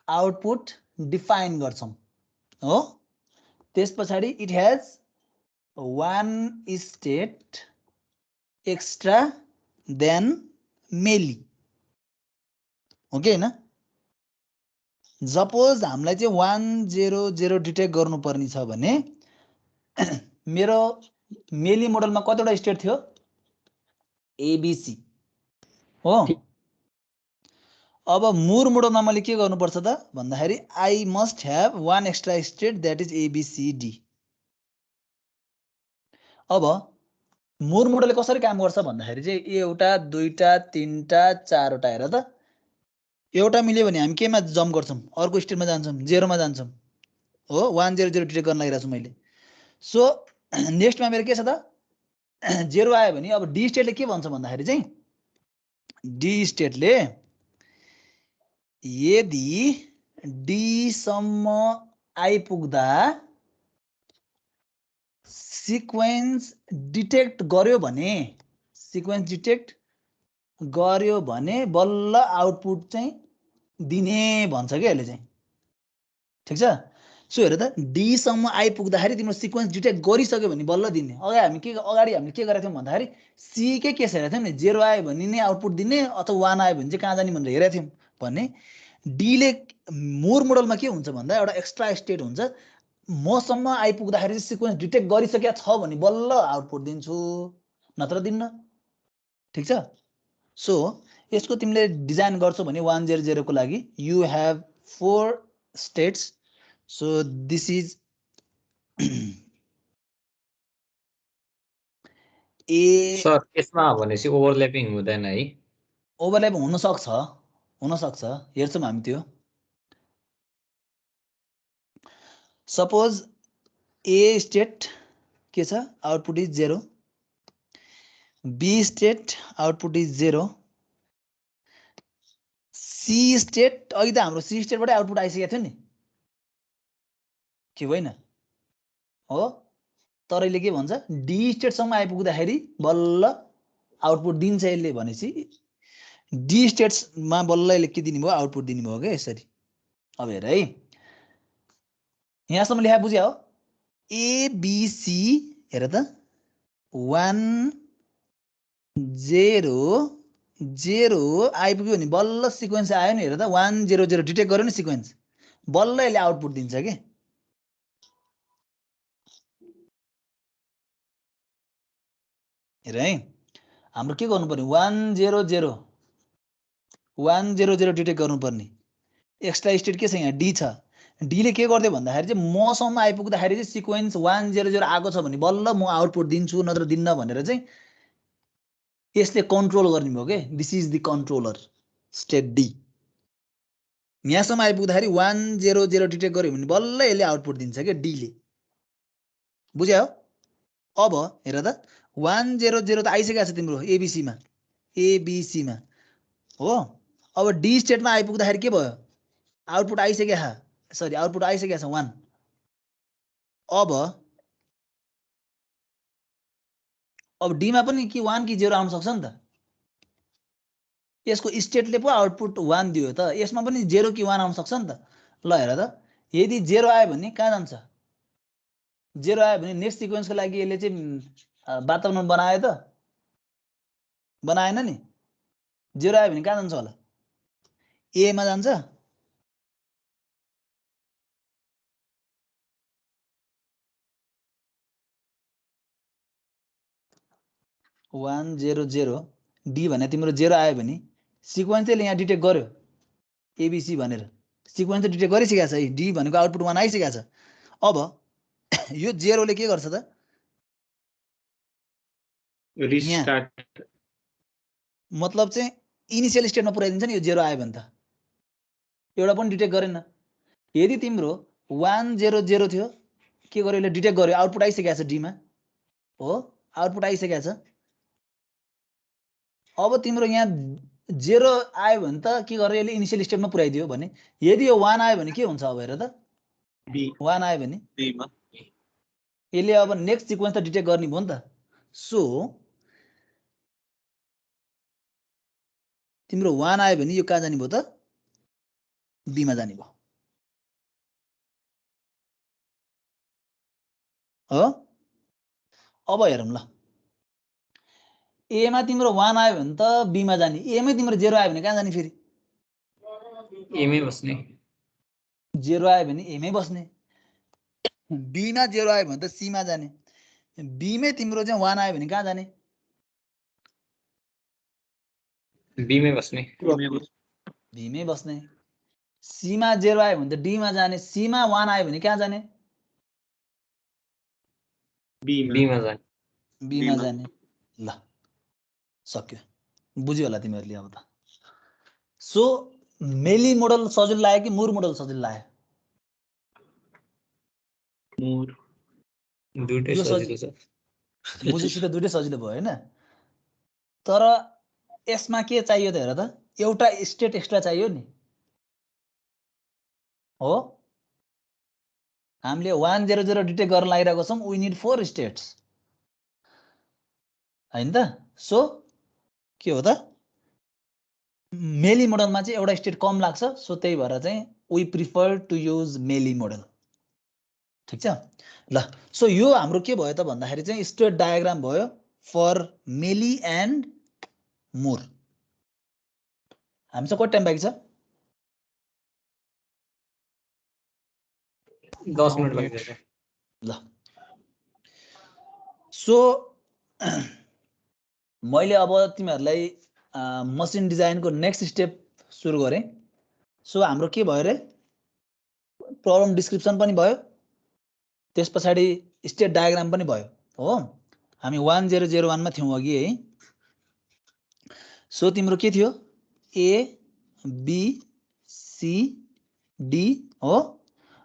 आउटपुट डिफाइन गर्छौँ हो। त्यस पछाडि it has 1 state extra then Mealy हो कि होइन? सपोज हामीलाई चाहिँ 100 डिटेक्ट गर्नुपर्ने छ भने मेरो मेली मोडलमा कतिवटा स्टेट थियो? एबिसी हो। अब मुर मोडलमा मैले के गर्नुपर्छ त भन्दाखेरि I must have 1 extra state that is ABCD. अब मुर मोडलले कसरी काम गर्छ भन्दाखेरि चाहिँ एउटा दुईटा तीनटा चारवटा हेर त। एउटा मिल्यो भने हामी केमा जम्प गर्छौँ? अर्को स्टेटमा जान्छौँ, 0 मा जान्छौँ हो। 100 डिटेक्ट गर्न लागिरहेको छु मैले। सो नेक्स्टमा मेरो के छ त? 0 आयो भने अब डी स्टेटले के भन्छ भन्दाखेरि चाहिँ डी स्टेटले यदि डी सम्म आइपुग्दा सिक्वेन्स डिटेक्ट गर्यो भने बल्ल आउटपुट चाहिँ दिने भन्छ क्या यसले चाहिँ। ठिक छ? सो हेर त डी सम्म आइपुग्दाखेरि तिम्रो सिक्वेन्स डिटेक्ट गरिसक्यो भने बल्ल दिने। अगाडि हामीले के गरेका थियौँ भन्दाखेरि सी के केस हेरेको थियौँ नि, 0 आयो भने नै आउटपुट दिने अथवा 1 आयो भने चाहिँ कहाँ जाने भनेर हेरेका थियौँ भने डीले मोर मोडलमा के हुन्छ भन्दा एउटा एक्स्ट्रा स्टेट हुन्छ, मसम्म आइपुग्दाखेरि सिक्वेन्स डिटेक्ट गरिसकेका छ भने बल्ल आउटपुट दिन्छु, नत्र दिन्न। ठिक छ। सो यसको तिमीले डिजाइन गर्छौ भने 100 को लागि you have 4 states. So this is a sir यसमा भनेपछि ओभरल्यापिङ हुँदैन है? ओभरल्याप हुन सक्छ, हेर्छौँ हामी त्यो। सपोज ए स्टेट के छ, output is 0, B state output is 0, C state अघि त हाम्रो सी स्टेटबाटै आउटपुट आइसकेको थियो नि, के होइन हो? तर यसले के भन्छ, डी स्टेटसम्म आइपुग्दाखेरि बल्ल आउटपुट दिन्छ यसले भनेपछि डी स्टेट्समा बल्ल यसले के दिने भयो, आउटपुट दिने भयो क्या यसरी। अब हेर है, यहाँसम्म लेखा बुझ्या हो? एबिसी हेर त 1 0 0 आइपुग्यो भने बल्ल सिक्वेन्स आयो नि। हेर त 1 0 0 डिटेक्ट गर्यो नि सिक्वेन्स, बल्ल यसले आउटपुट दिन्छ के। हेर है, हाम्रो के गर्नु पर्ने, 1 0 0 1 0 0 डिटेक्ट गर्नुपर्ने। एक्स्ट्रा स्टेट के छ यहाँ, डी छ। डीले के गर्दै भन्दाखेरि चाहिँ मसम्म आइपुग्दाखेरि चाहिँ सिक्वेन्स 1 0 0 आएको छ भने बल्ल म आउटपुट दिन्छु, नत्र दिन्न भनेर चाहिँ यसले कन्ट्रोल गर्ने भयो के। This is the controller state D. यहाँसम्म आइपुग्दाखेरि 1 0 0 डिटेक्ट गर्यो भने बल्ल यसले आउटपुट दिन्छ क्या डीले। बुझ्यौ? अब हेर त 1 0 0 त आइसकेको छ तिम्रो एबिसीमा हो। अब डी स्टेटमा आइपुग्दाखेरि के भयो, आउटपुट आइसकेको छ, सरी आउटपुट आइसकेको छ 1। अब डीमा पनि कि 1 कि 0 आउन सक्छ नि त। यसको स्टेटले पो आउटपुट 1 दियो त, यसमा पनि 0 कि 1 आउन सक्छ नि त। ल हेर त, यदि 0 आयो भने कहाँ जान्छ, 0 आयो भने नेक्स्ट सिक्वेन्सको लागि यसले चाहिँ वातावरण बनायो त, बनाएन नि। 0 आयो भने कहाँ जान्छ होला, एमा जान्छ। 1 0 0 डी भने तिम्रो 0 आयो भने सिक्वेन्सले यहाँ डिटेक्ट गर्यो एबिसी भनेर, सिक्वेन्स डिटेक्ट गरिसकेको छ है, डी भनेको आउटपुट 1 आइसकेको छ। अब यो 0 ले के गर्छ त, रिस्टार्ट मतलब चाहिँ इनिशियल स्टेटमा पुर्याइदिन्छ नि यो 0 आयो भने त, एउटा पनि डिटेक्ट गरेन। यदि तिम्रो 1 0 0 थियो, के गर्यो यसले डिटेक्ट गर्यो, आउटपुट आइसकेको छ डीमा हो, आउटपुट आइसकेको छ। अब तिम्रो यहाँ 0 आयो भने त के गर्यो यसले इनिशियल स्टेटमा पुर्याइदियो भने, यदि यो 1 आयो भने के हुन्छ, अब हेर त 1 आयो भने यसले अब नेक्स्ट सिक्वेन्स त डिटेक्ट गर्ने भयो नि त। सो तिम्रो 1 आयो भने यो कहाँ जाने भयो त, बीमा जाने भयो हो। अब हेरौँ ल, एमा तिम्रो 1 आयो भने त बीमा जाने, एमै तिम्रो 0 आयो भने कहाँ जाने, फेरि एमै बस्ने। 0 आयो भने एमै बस्ने, बीमा 0 आयो भने त सीमा जाने, बीमै तिम्रो चाहिँ 1 आयो भने कहाँ जाने, बीमै बस्ने। बीमै बस्ने। सीमा 0 आयो भने त डीमा जाने, सीमा 1 आयो भने कहाँ जाने, बीमा जाने। बीमा जाने। ल सक्यो, बुझ्यो होला तिमीहरूले अब त। सो मेली मोडल सजिलो लाग्यो कि मुर मोडल सजिलो लाग्यो? दुईटै सजिलो छ। बुझेपछि त दुईटै सजिलो भयो होइन। तर यसमा के चाहियो त हेर त, एउटा स्टेट एक्स्ट्रा चाहियो नि हो। हामीले 1 0 0 डिटेक्ट गर्न लागिरहेको छौँ, वी निड 4 स्टेट्स होइन त। सो के हो त, मेली मोडलमा चाहिँ एउटा स्टेट कम लाग्छ। सो त्यही भएर चाहिँ वी प्रिफर टु युज मेली मोडल। ठिक छ ल सो यो हाम्रो के भयो त भन्दाखेरि चाहिँ स्टेट डायग्राम भयो फर मेली एन्ड मोर हामीसँग कति टाइम बाँकी छ 10 मिनट बाँकी छ ल सो मैले अब तिमीहरूलाई मसिन डिजाइनको नेक्स्ट स्टेप सुरु गरेँ सो हाम्रो के भयो रे प्रब्लम डिस्क्रिप्सन पनि भयो त्यस पछाडि स्टेट डायग्राम पनि भयो हो हामी 1001 मा थियौं अघि है सो तिम्रो के थियो ए बी सी डी हो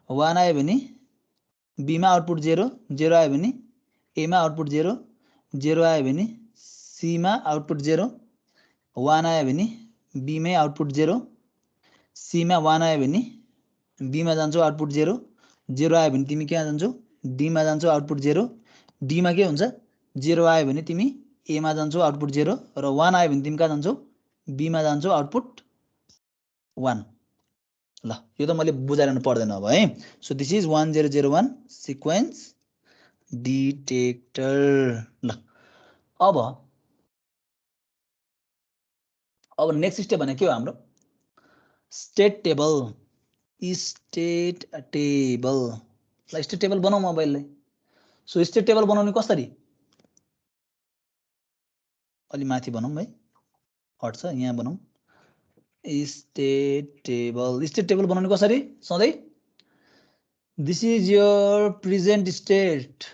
1 आयो भने बी मा आउटपुट 0 0 आयो भने ए मा आउटपुट 0 0 आयो भने सी मा आउटपुट 0 1 आयो भने बी मै आउटपुट 0 सी मा 1 आयो भने बी मा जान्छौ आउटपुट 0 0 आयो भने तिमी कहाँ जान्छौ डी मा जान्छौ आउटपुट 0 डी मा के हुन्छ 0 आयो भने तिमी ए मा जान्छौ आउटपुट 0 र 1 आयो भने तिमी कहाँ जान्छौ बी मा जान्छौ आउटपुट 1 ल यो त मैले बुझाइरहनु पर्दैन अब है so this is 1001 sequence detector ल अब नेक्स्ट स्टेप भने के हो हाम्रो स्टेट टेबल ल स्टेट टेबल बनाऊ मोबाइललाई सो स्टेट टेबल बनाउने कसरी अलि माथि बनाऊ है हट्छ यहाँ बनाऊ स्टेट टेबल बनाउने कसरी सधैँ this is your present state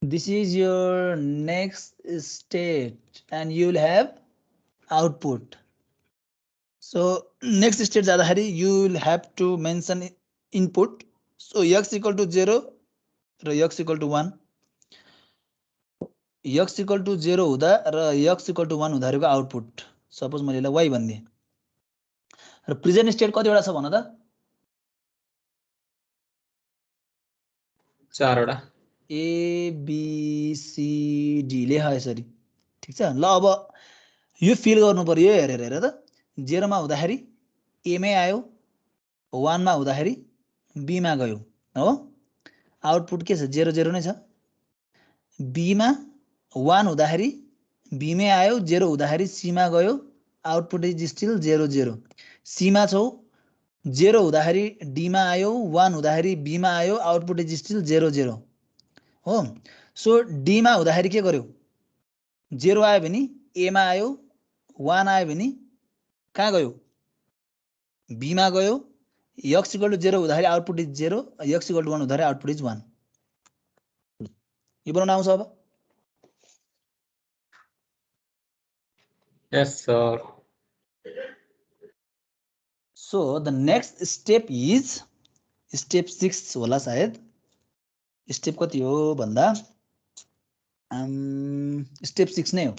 this is your next estate and you will have output so next state जाँदाखेरि you will have to mention input so x equal to 0 र x equal to 1 x equal to 0 हुँदा र x equal to 1 हुँदाको output suppose मैले यसलाई y भन्दिए र present state कतिवटा छ भन त 4 वटा a b c d लेख यसरी ठीक छ ल अब यो फिल गर्नु पर्यो हेरेर त 0 मा हुँदाखेरि ए मै आयो 1 मा हुँदाखेरि बी मा गयो हो आउटपुट के छ 0 0 नै छ बी मा 1 हुँदाखेरि बी मै आयो 0 हुँदाखेरि सी मा गयो आउटपुट इज स्टिल 0 0 सी मा छौ 0 हुँदाखेरि डी मा आयो 1 हुँदाखेरि बी मा आयो आउटपुट इज स्टिल 0 0 हो सो डी मा हुँदाखेरि के गर्यो 0 आयो भने ए मा आयो 1 आयो भने कहाँ गयो बी मा गयो x equal to 0 हुँदाखेरि output is 0 x equal to 1 हुँदाखेरि आउटपुट इज 1 यो बनाउन आउँछ अब yes sir so the next step is step 6 होला सायद स्टेप कति हो भन्दा स्टेप 6 नै हो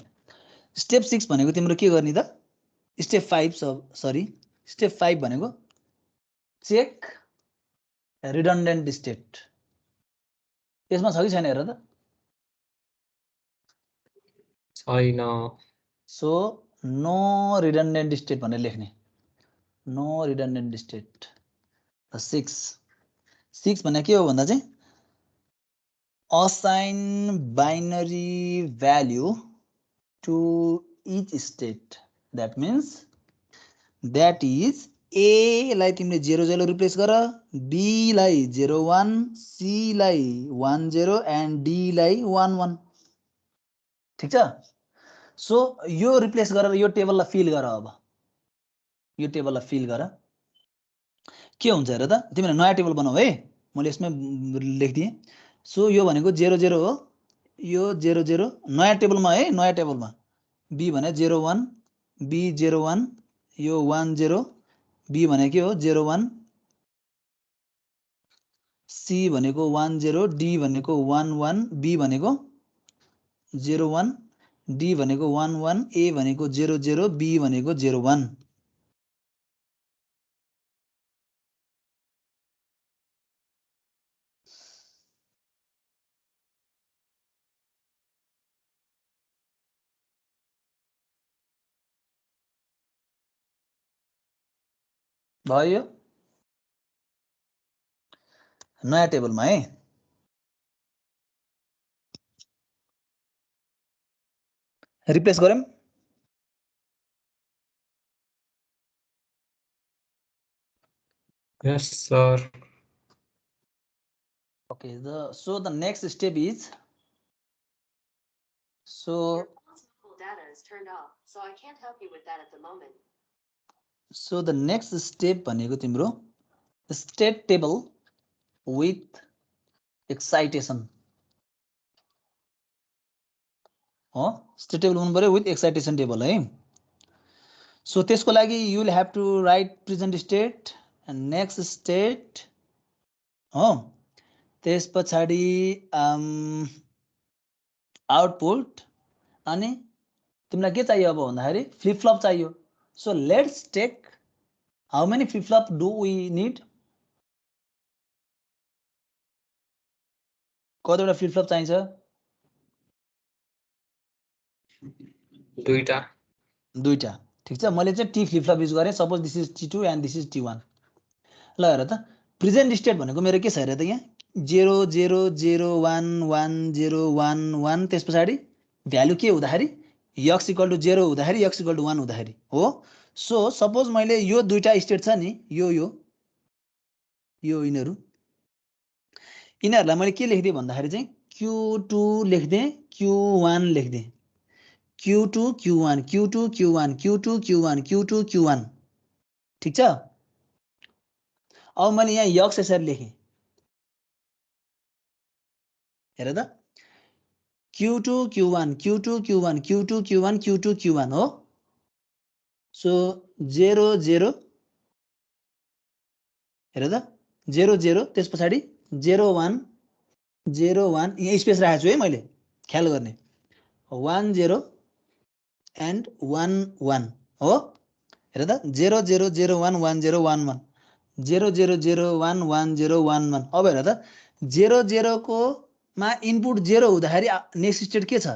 स्टेप 6 भनेको तिम्रो के गर्ने त स्टेप 5 सरी स्टेप 5 भनेको चेक रिडन्डेन्ट स्टेट यसमा छ कि छैन हेर त छैन सो नो रिडन्डेन्ट स्टेट भनेर लेख्ने नो रिडन्डेन्ट स्टेट 6 भने के हो भन्दा चाहिँ assign binary value to each state that means that is a लाई तिमीले 0 0 रिप्लेस गर b लाई 0 1 c लाई 1 0 and d लाई 1 1 ठीक छ सो यो रिप्लेस गरेर यो टेबललाई फिल गर अब यो टेबललाई फिल गर के हुन्छ हेर त तिमीले नयाँ टेबल बनाऊ है मैले यसमै लेखिदिएँ सो यो भनेको 0 0 हो यो 0 0 नयाँ टेबलमा है नयाँ टेबलमा b भने 0 1 b 0 1 यो 1 0 b भने के हो 0 1 c भनेको 1 0 d भनेको 1 1 b भनेको 0 1 d भनेको 1 1 a भनेको 0 0 b भनेको 0 1 भयो नयाँ टेबलमा है। रिप्लेस गरौँ। Yes, sir. Okay, so the next step is, so Data is turned off, so I can't help you with that at the moment. so the next step भनेको तिम्रो state table with excitation हो। state table हुनु पर्यो with excitation table है। so त्यसको लागि you will have to write present state and next state हो। त्यस पछाडी आउटपुट अनि तिमीलाई के चाहियो अब भन्दाखेरि फ्लिप फ्लप चाहियो। So let's take how many flip flop do we need? कतिवटा फ्लिप फ्लप चाहिन्छ? दुईटा। ठीक छ, मैले चाहिँ टी फ्लिप फ्लप युज गरेँ। Suppose this is T2 and this is T1। ल हेर त प्रेजेन्ट स्टेट भनेको मेरो के छ हेर त यहाँ 0 0 0 1 1 0 1 1 त्यस पछाडी भ्यालु के हुँदाखेरि x इक्वल टु 0 हुँदाखेरि x इक्वल टु 1 हुँदाखेरि हो। सो सपोज मैले यो दुईटा स्टेट छ नि यो यिनीहरूलाई मैले के लेख्दिएँ भन्दाखेरि चाहिँ Q2 लेख्दिएँ Q1 लेख्दिएँ Q2 Q1 Q2 Q1 Q2 Q1 Q2 Q1 ठीक छ। अब मैले यहाँ x यसरी लेखेँ हेर त Q2 Q1 Q2 Q1 Q2 Q1 Q2 Q1 हो। सो 0 0 हेर त 0 0 त्यस पछाडी 0 1 0 1 यहाँ स्पेस राखेको छु है मैले ख्याल गर्ने 1 0 एन्ड 1 1 हो। हेर त 0 0 0 1 1 0 1 1 0 0 0 1 1 0 1 1। अब हेर त 0 0 को मा इनपुट 0 हुँदाखेरि नेक्स्ट स्टेट के छ?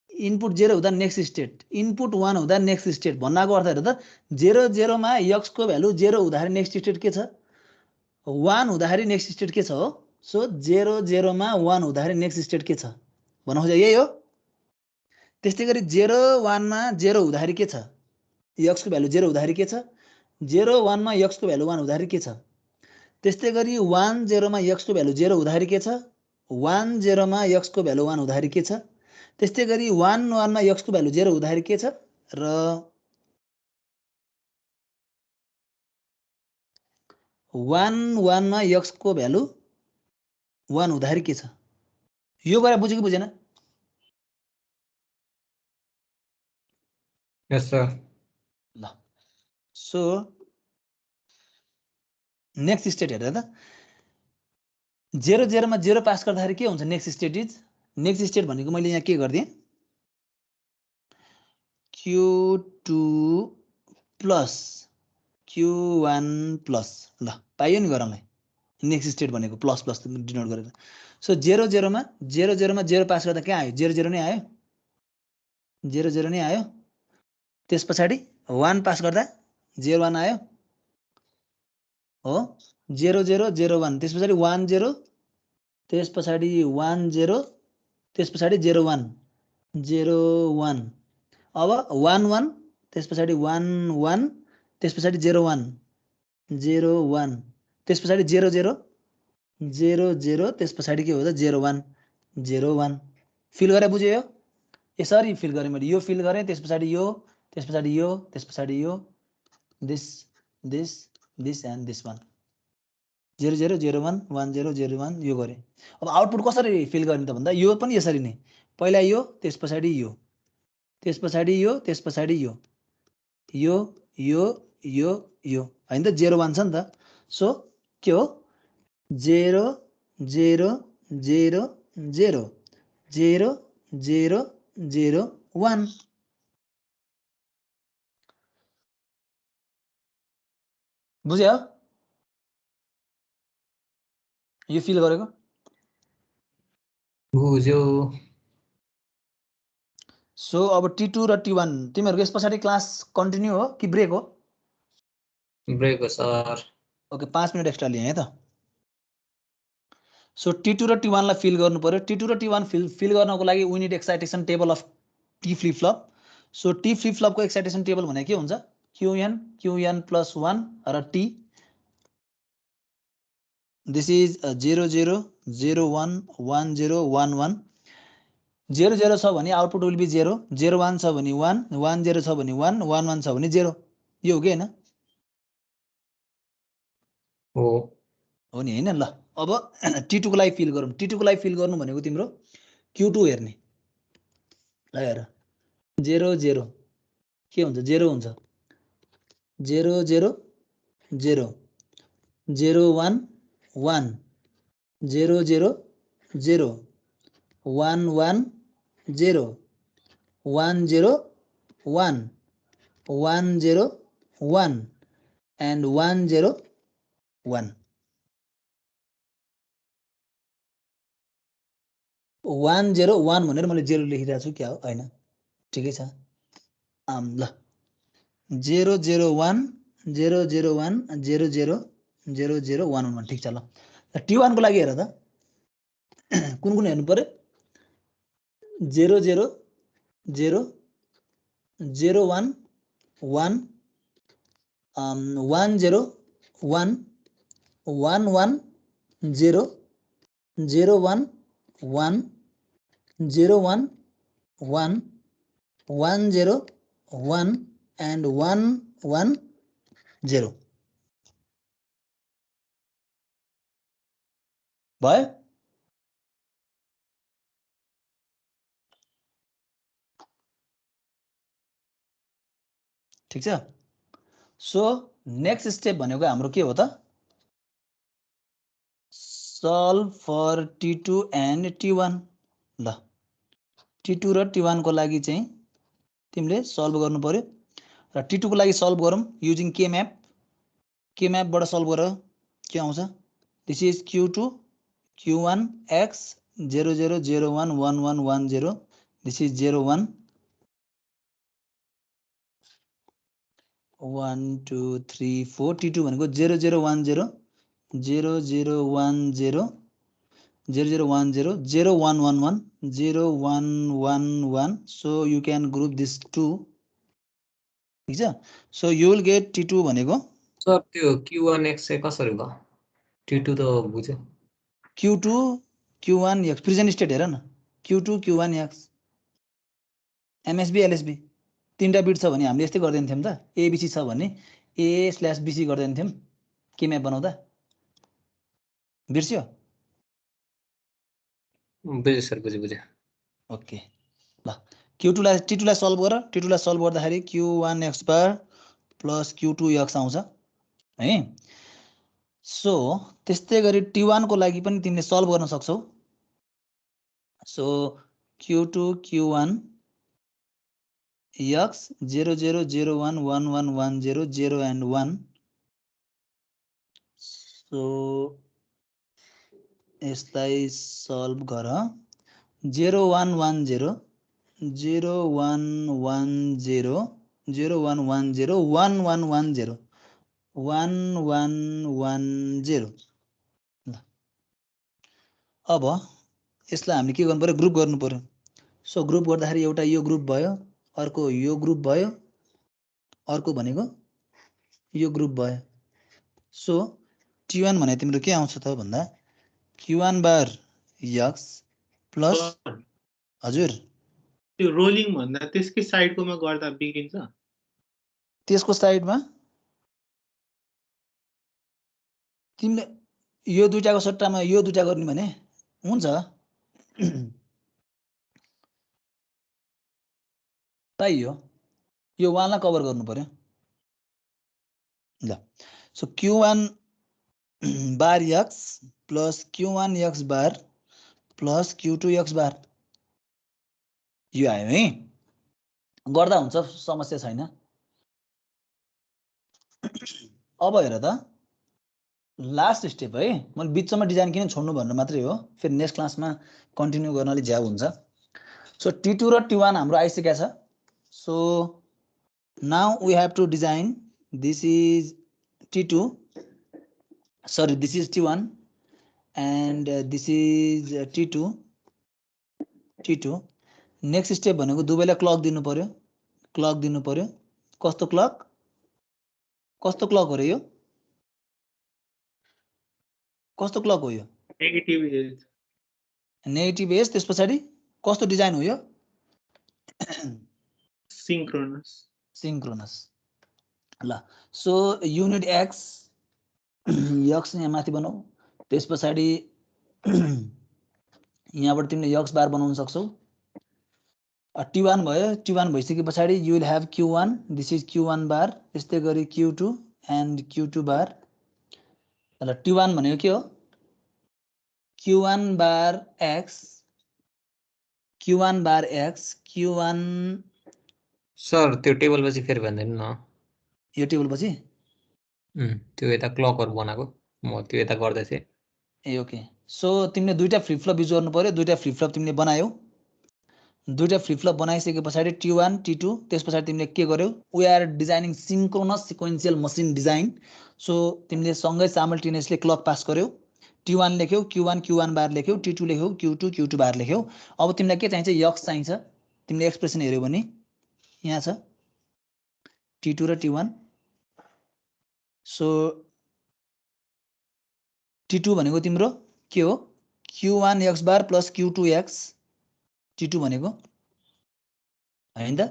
इनपुट 0 हुँदा नेक्स्ट स्टेट, इनपुट 1 हुँदा नेक्स्ट स्टेट भन्नाको अर्थ हेर त 0 0 मा x को भ्यालु 0 हुँदाखेरि नेक्स्ट स्टेट के छ? 1 हुँदाखेरि नेक्स्ट स्टेट के छ हो। सो 0 0 मा 1 हुँदाखेरि नेक्स्ट स्टेट के छ भन्नु खोजेको यही हो। त्यस्तै गरी 0 1 मा 0 हुँदाखेरि के छ? x को भ्यालु 0 हुँदाखेरि के छ? 0 1 मा x को भ्यालु 1 हुँदाखेरि के छ? त्यस्तै गरी 1 0 मा x को भ्यालु 0 हुँदाखेरि के छ? 1 0 मा x को भ्यालु 1 हुँदाखेरि के छ? त्यस्तै गरी 1 1 मा x को भ्यालु 0 हुँदाखेरि के छ र 1 1 मा x को भ्यालु 1 हुँदाखेरि के छ? यो कुरा बुझ्यो कि बुझेन? Yes, sir. ल सो नेक्स्ट स्टेट हेर त 0 0 मा 0 पास गर्दाखेरि के हुन्छ? Next state is next state भनेको मैले यहाँ के गर्दिएँ Q2 प्लस Q1 प्लस। ल पाइयो नि गरौँलाई नेक्स्ट स्टेट भनेको प्लस प्लस डिनोट गरेर। सो 0 0 मा 0 पास गर्दा के आयो? 0 0 नै आयो, 0 0 नै आयो। त्यस पछाडी 1 पास गर्दा 0 1 आयो हो। 0 0 0 1 त्यस पछाडी 1 0 त्यस पछाडी 1 0 त्यस पछाडी 0 1 0 1 अब 1 1 त्यस पछाडी 1 1 त्यस पछाडी 0 1 0 1 त्यस पछाडी 0 0 0 0 त्यस पछाडी के हो त 0 1 0 1। फिल गरे बुझ्यो यो? यसरी फिल गरेँ मैले, यो फिल गरेँ त्यस पछाडी यो त्यस पछाडी यो त्यस पछाडी यो this this this and this one 0 0 0 1 1 0 0 1 यो गरेँ। अब आउटपुट कसरी फिल गर्ने त भन्दा यो पनि यसरी नै पहिला यो त्यस पछाडी यो त्यस पछाडी यो त्यस पछाडी यो यो यो यो यो हैन त 0 1 छ नि त। सो के हो 0 0 0 0 0 0 0 1। बुझ्यो यो फिल गरेको? बुझ्यो। सो अब T2 र T1 तिमीहरुको यस पछाडी क्लास कन्टिन्यू हो कि ब्रेक हो? ब्रेक हो सर। ओके 5 मिनेट एक्स्ट्रा लिए है त। सो T2 र T1 लाई फिल गर्नु पर्यो T2 र T1 फिल गर्नको लागि we need excitation table of T flip flop so T flip फ्लपको एक्साइटेसन टेबल भने के हुन्छ Qn plus 1 र T this is 0 0 0 1 1 0 1 1 0 0 छ भने आउटपुट विल बी 0 0 1 छ भने 1 1 0 छ भने 1 1 1 छ भने 0 यो हो कि हैन हो नि हैन ल अब T2 को लागि फिल गरौँ T2 को लागि फिल गर्नु भनेको तिम्रो Q2 हेर्ने ल हेर 0 0 के हुन्छ 0 हुन्छ 0 0 0 0 1 1 0 0 0 1 1 0 1 0 1 1 0 1 and 1 0 1 1 0 1 भनेर मैले 0 लेखिरहेको छु क्या हो हैन ठिकै छ ल 0 0 1 0 0 1 0 0 0 0 1 1 ठीक छ ल T1 को लागि हेर त कुन कुन हेर्नु पर्यो 0 0 0 0 1 1 1 0 1 1 1 0 0 1 1 0 1 1 1 0 1 and 1 1 0 भयो ठीक छ सो नेक्स्ट स्टेप भनेको हाम्रो के हो त solve for T2 and T1 ल T2 र T1 को लागि चाहिँ तिमीले सल्भ गर्नु पर्यो र T2 को लागि सल्भ गरौँ युजिङ K म्याप बाट सल्भ गर के आउँछ this is Q2 Q1 x 0 0 0 1 1 1 1 0 this is 0 1 1 2 3 4 T2 भनेको 0 0 1 0 0 0 1 0 0 0 1 0 0 1 1 1 0 1 1 1 so you can group this two ठीक छ so you will get T2 भनेको सर त्यो Q1x चाहिँ कसरी भयो T2 त बुझ्यो Q2 Q1 x present state हेर न Q2 Q1 x MSB LSB तीनटा बिट छ भने हामीले यस्तै गर्दैन थियौं त ABC छ भने A/BC गर्दैन थियौं के म्याप बनाउँदा बिर्स्यो बुझ्यो सर बुझ्यो ओके ल Q2 लाई T2 लाई सल्भ गर T2 लाई सल्भ गर्दाखेरि Q1x बार प्लस Q2x आउँछ है सो त्यस्तै गरी T1 को लागि पनि तिमीले सल्भ गर्न सक्छौ so Q2 Q1 x 0 0 0 1 1 1 1 0 0 and 1 so यसलाई सल्भ गर 0 1 1 0 0 1 1 0 0 1 1 0 1 1 1 0 1 1 1 0 ल अब यसलाई हामीले के गर्नु पर्यो ग्रुप गर्नु पर्यो सो ग्रुप गर्दाखेरि एउटा यो ग्रुप भयो अर्को यो ग्रुप भयो अर्को भनेको यो ग्रुप भयो सो T1 भने तिम्रो के आउँछ त भन्दा Q1 बार x प्लस हजुर त्यो रोलिङ भन्दा त्यसकै साइडकोमा गर्दा बिग्रिन्छ त्यसको साइडमा तिमीले यो दुईटाको सट्टामा यो दुईटा गर्ने भने हुन्छ पाइयो यो वानलाई कभर गर्नु पर्यो ल सो Q1 बार x प्लस Q1 x बार प्लस Q2 x बार यो आयो है गर्दा हुन्छ समस्या छैन अब हेर त लास्ट स्टेप है मैले बिचमा डिजाइन किन छोड्नु भनेर मात्रै हो फेरि नेक्स्ट क्लासमा कन्टिन्यू गर्नले ज्याउ हुन्छ सो T2 र T1 हाम्रो आइसकेको छ so now we have to design this is T2 sorry this is T1 and this is T2 next step भनेको दुवैलाई क्लक दिनु पर्यो कस्तो क्लक हो रे यो कस्तो क्लक हो यो नेगेटिभ एज त्यस पछाडि कस्तो डिजाइन हो यो सिंक्रोनस ल सो युनिट एक्स यहाँ माथि बनाऊ त्यस पछाडि यहाँबाट तिमीले यक्स बार बनाउन सक्छौ T1 भयो T1 भइसके पछाडि you will have Q1 this is Q1 बार त्यस्तै गरी Q2 एन्ड Q2 बार ल T1 भनेको के हो Q1 बार x Q1 सर त्यो टेबल पछि फेरि भन्दैन न यो टेबल पछि त्यो यता क्लकहरु बनाएको म त्यो यता गर्दै थिएँ ए ओके सो तिमीले दुईटा फ्लिप फ्लप युज गर्नु पर्यो दुईटा फ्लिप फ्लप तिमीले बनायौ दुईटा फ्लिप फ्लप बनाइसके पछाडि T1 T2 त्यस पछाडि तिमीले के गर्यौ we are designing synchronous sequential machine design so तिमीले सँगै साइमल्टेनियसली क्लक पास गर्यौ T1 लेख्यौ Q1 बार लेख्यौ T2 लेख्यौ Q2 बार लेख्यौ अब तिमीलाई के चाहिन्छ यक्स चाहिन्छ तिमीले एक्सप्रेसन हेर्यौ भने यहाँ छ T2 र T1 सो T2 भनेको तिम्रो के हो Q1 x बार प्लस Q2 x T2 भनेको हैन त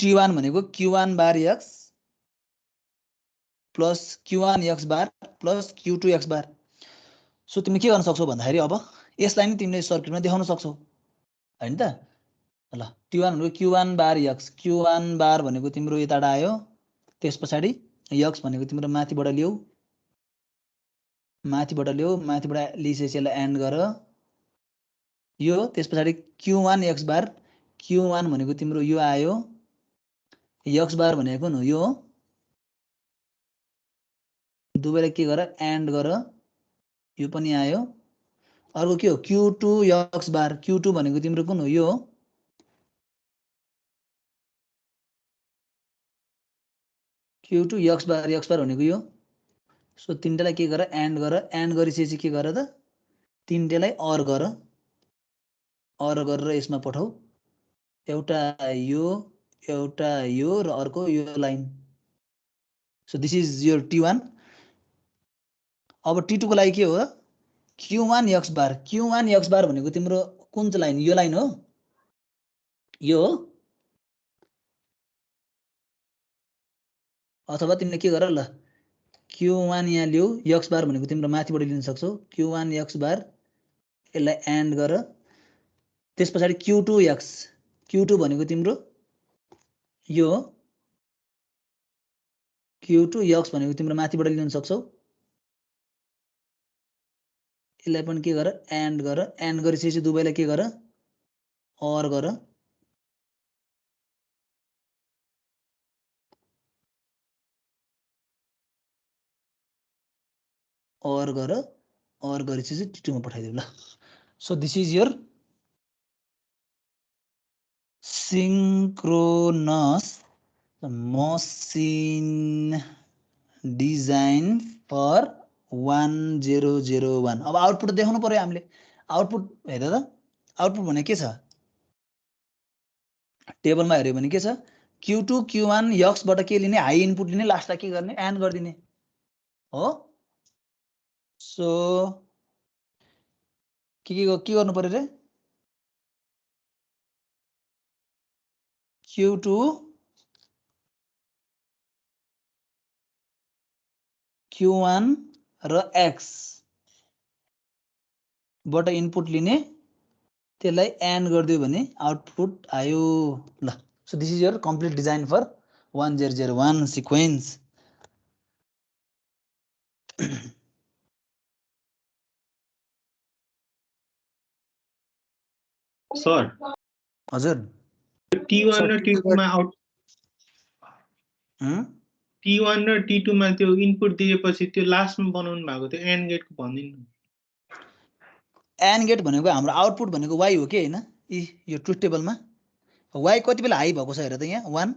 T1 भनेको Q1 बार x प्लस Q1 x बार प्लस Q2 x बार सो तिमी के गर्न सक्छौ भन्दाखेरि अब यसलाई नि तिमीले सर्किटमा देखाउन सक्छौ हैन त ल T1 भनेको Q1 बार x Q1 बार भनेको तिम्रो यताबाट आयो त्यस पछाडि x भनेको तिम्रो माथिबाट ल्याऊ माथिबाट लिएपछि यसलाई एन्ड गर यो त्यस पछाडि Q1 x बार Q1 भनेको तिम्रो यो आयो x बार भनेको न यो दुवैलाई के गर एन्ड गर यो पनि आयो अर्को के हो Q2 x बार Q2 भनेको तिम्रो कुन हो यो Q2 x बार भनेको यो सो तीनटालाई के गर एन्ड गरिसकेपछि के गर त तीनटालाई अर गरेर यसमा पठाऊ एउटा यो र अर्को यो line so this is your T1 अब T2 को लागि के हो Q1 x बार भनेको तिम्रो कुन चाहिँ लाइन यो लाइन हो यो अथवा तिमीले के गर ल Q1 यहाँ ल्याऊ x बार भनेको तिम्रो माथिबाट लिन सक्छौ Q1 x बार यसलाई एन्ड गर त्यस पछाडि Q2 भनेको तिम्रो यो Q2 x भनेको तिम्रो माथिबाट लिन सक्छौ यसलाई पनि के गर एन्ड गरिसकेपछि दुवैलाई के गर अर गर गरिसकेपछि T2 मा पठाइदेऊ ल so this is your synchronous machine design for 1001 अब आउटपुट देखाउनु पर्यो हामीले आउटपुट हेर त आउटपुट भने के छ टेबलमा हेर्यो भने के छ Q2 Q1 x बाट के लिने हाई इनपुट लिने लास्टमा के गर्ने एन्ड गर्दिने हो सो के गर्नु पर्यो रे Q2 Q1 र x बाट इनपुट लिने त्यसलाई एन्ड गरिदियो भने आउटपुट आयो ल so this is your complete design for 1001 sequence sir हजुर T1 र T2 मा T1 र T2 मा त्यो इनपुट दिएपछि त्यो लास्टमा बनाउनु भएको त्यो एन्ड गेटको भन्दिनु एन्ड गेट भनेको हाम्रो आउटपुट भनेको y हो के हैन यो ट्रुथ टेबलमा y कति बेला हाई भएको छ हेर त यहाँ 1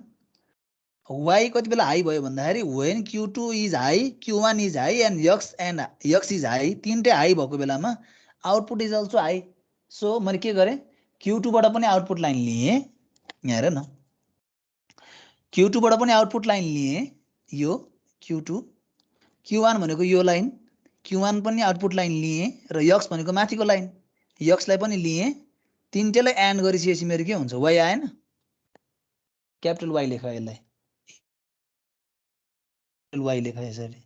y कति बेला हाई भयो भन्दाखेरि when q2 is high, q1 is high and x is high, तीनटै हाई भएको बेलामा output is also high. So मैले के गरेँ, q2 बाट पनि आउटपुट लाइन लिएँ, यहाँ हेर न, q2 बाट पनि आउटपुट लाइन लिएँ, यो q2, q1 भनेको यो लाइन, q1 पनि आउटपुट लाइन लिएँ र x भनेको माथिको लाइन, x लाई पनि लिएँ, तीनटैलाई एन्ड गरिसकेपछि मेरो के हुन्छ, y आएन, क्यापिटल y लेख यसलाई, y लेख यसरी,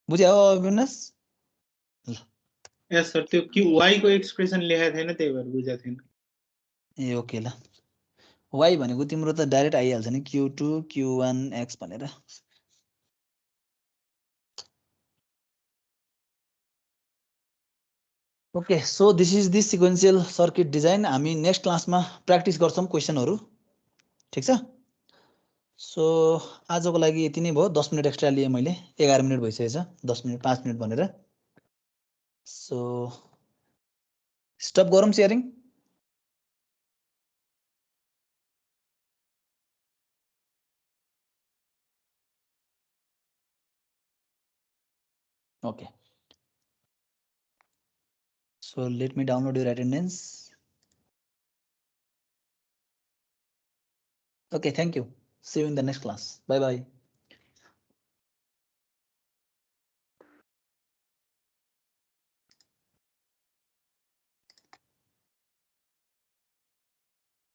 बुझ्यौ अविनाश? यस सर, त्यो क्यू वाई को एक्सप्रेसन लेखेको थिएन त्यही भएर बुझेको थिएन। ए ओके ल, y भनेको तिम्रो त डाइरेक्ट आइहाल्छ नि, q2 q1 x भनेर। Okay, so this is this sequential circuit design. हामी नेक्स्ट क्लासमा प्र्याक्टिस गर्छौँ क्वेसनहरू, ठिक छ? सो आजको लागि यति नै भयो, 10 मिनट एक्स्ट्रा लिएँ मैले, 11 मिनट भइसकेछ, 10 मिनट 5 मिनट भनेर। सो स्टप गरौँ sharing. Okay. So let me download your attendance. Okay, thank you. See you in the next class. Bye bye.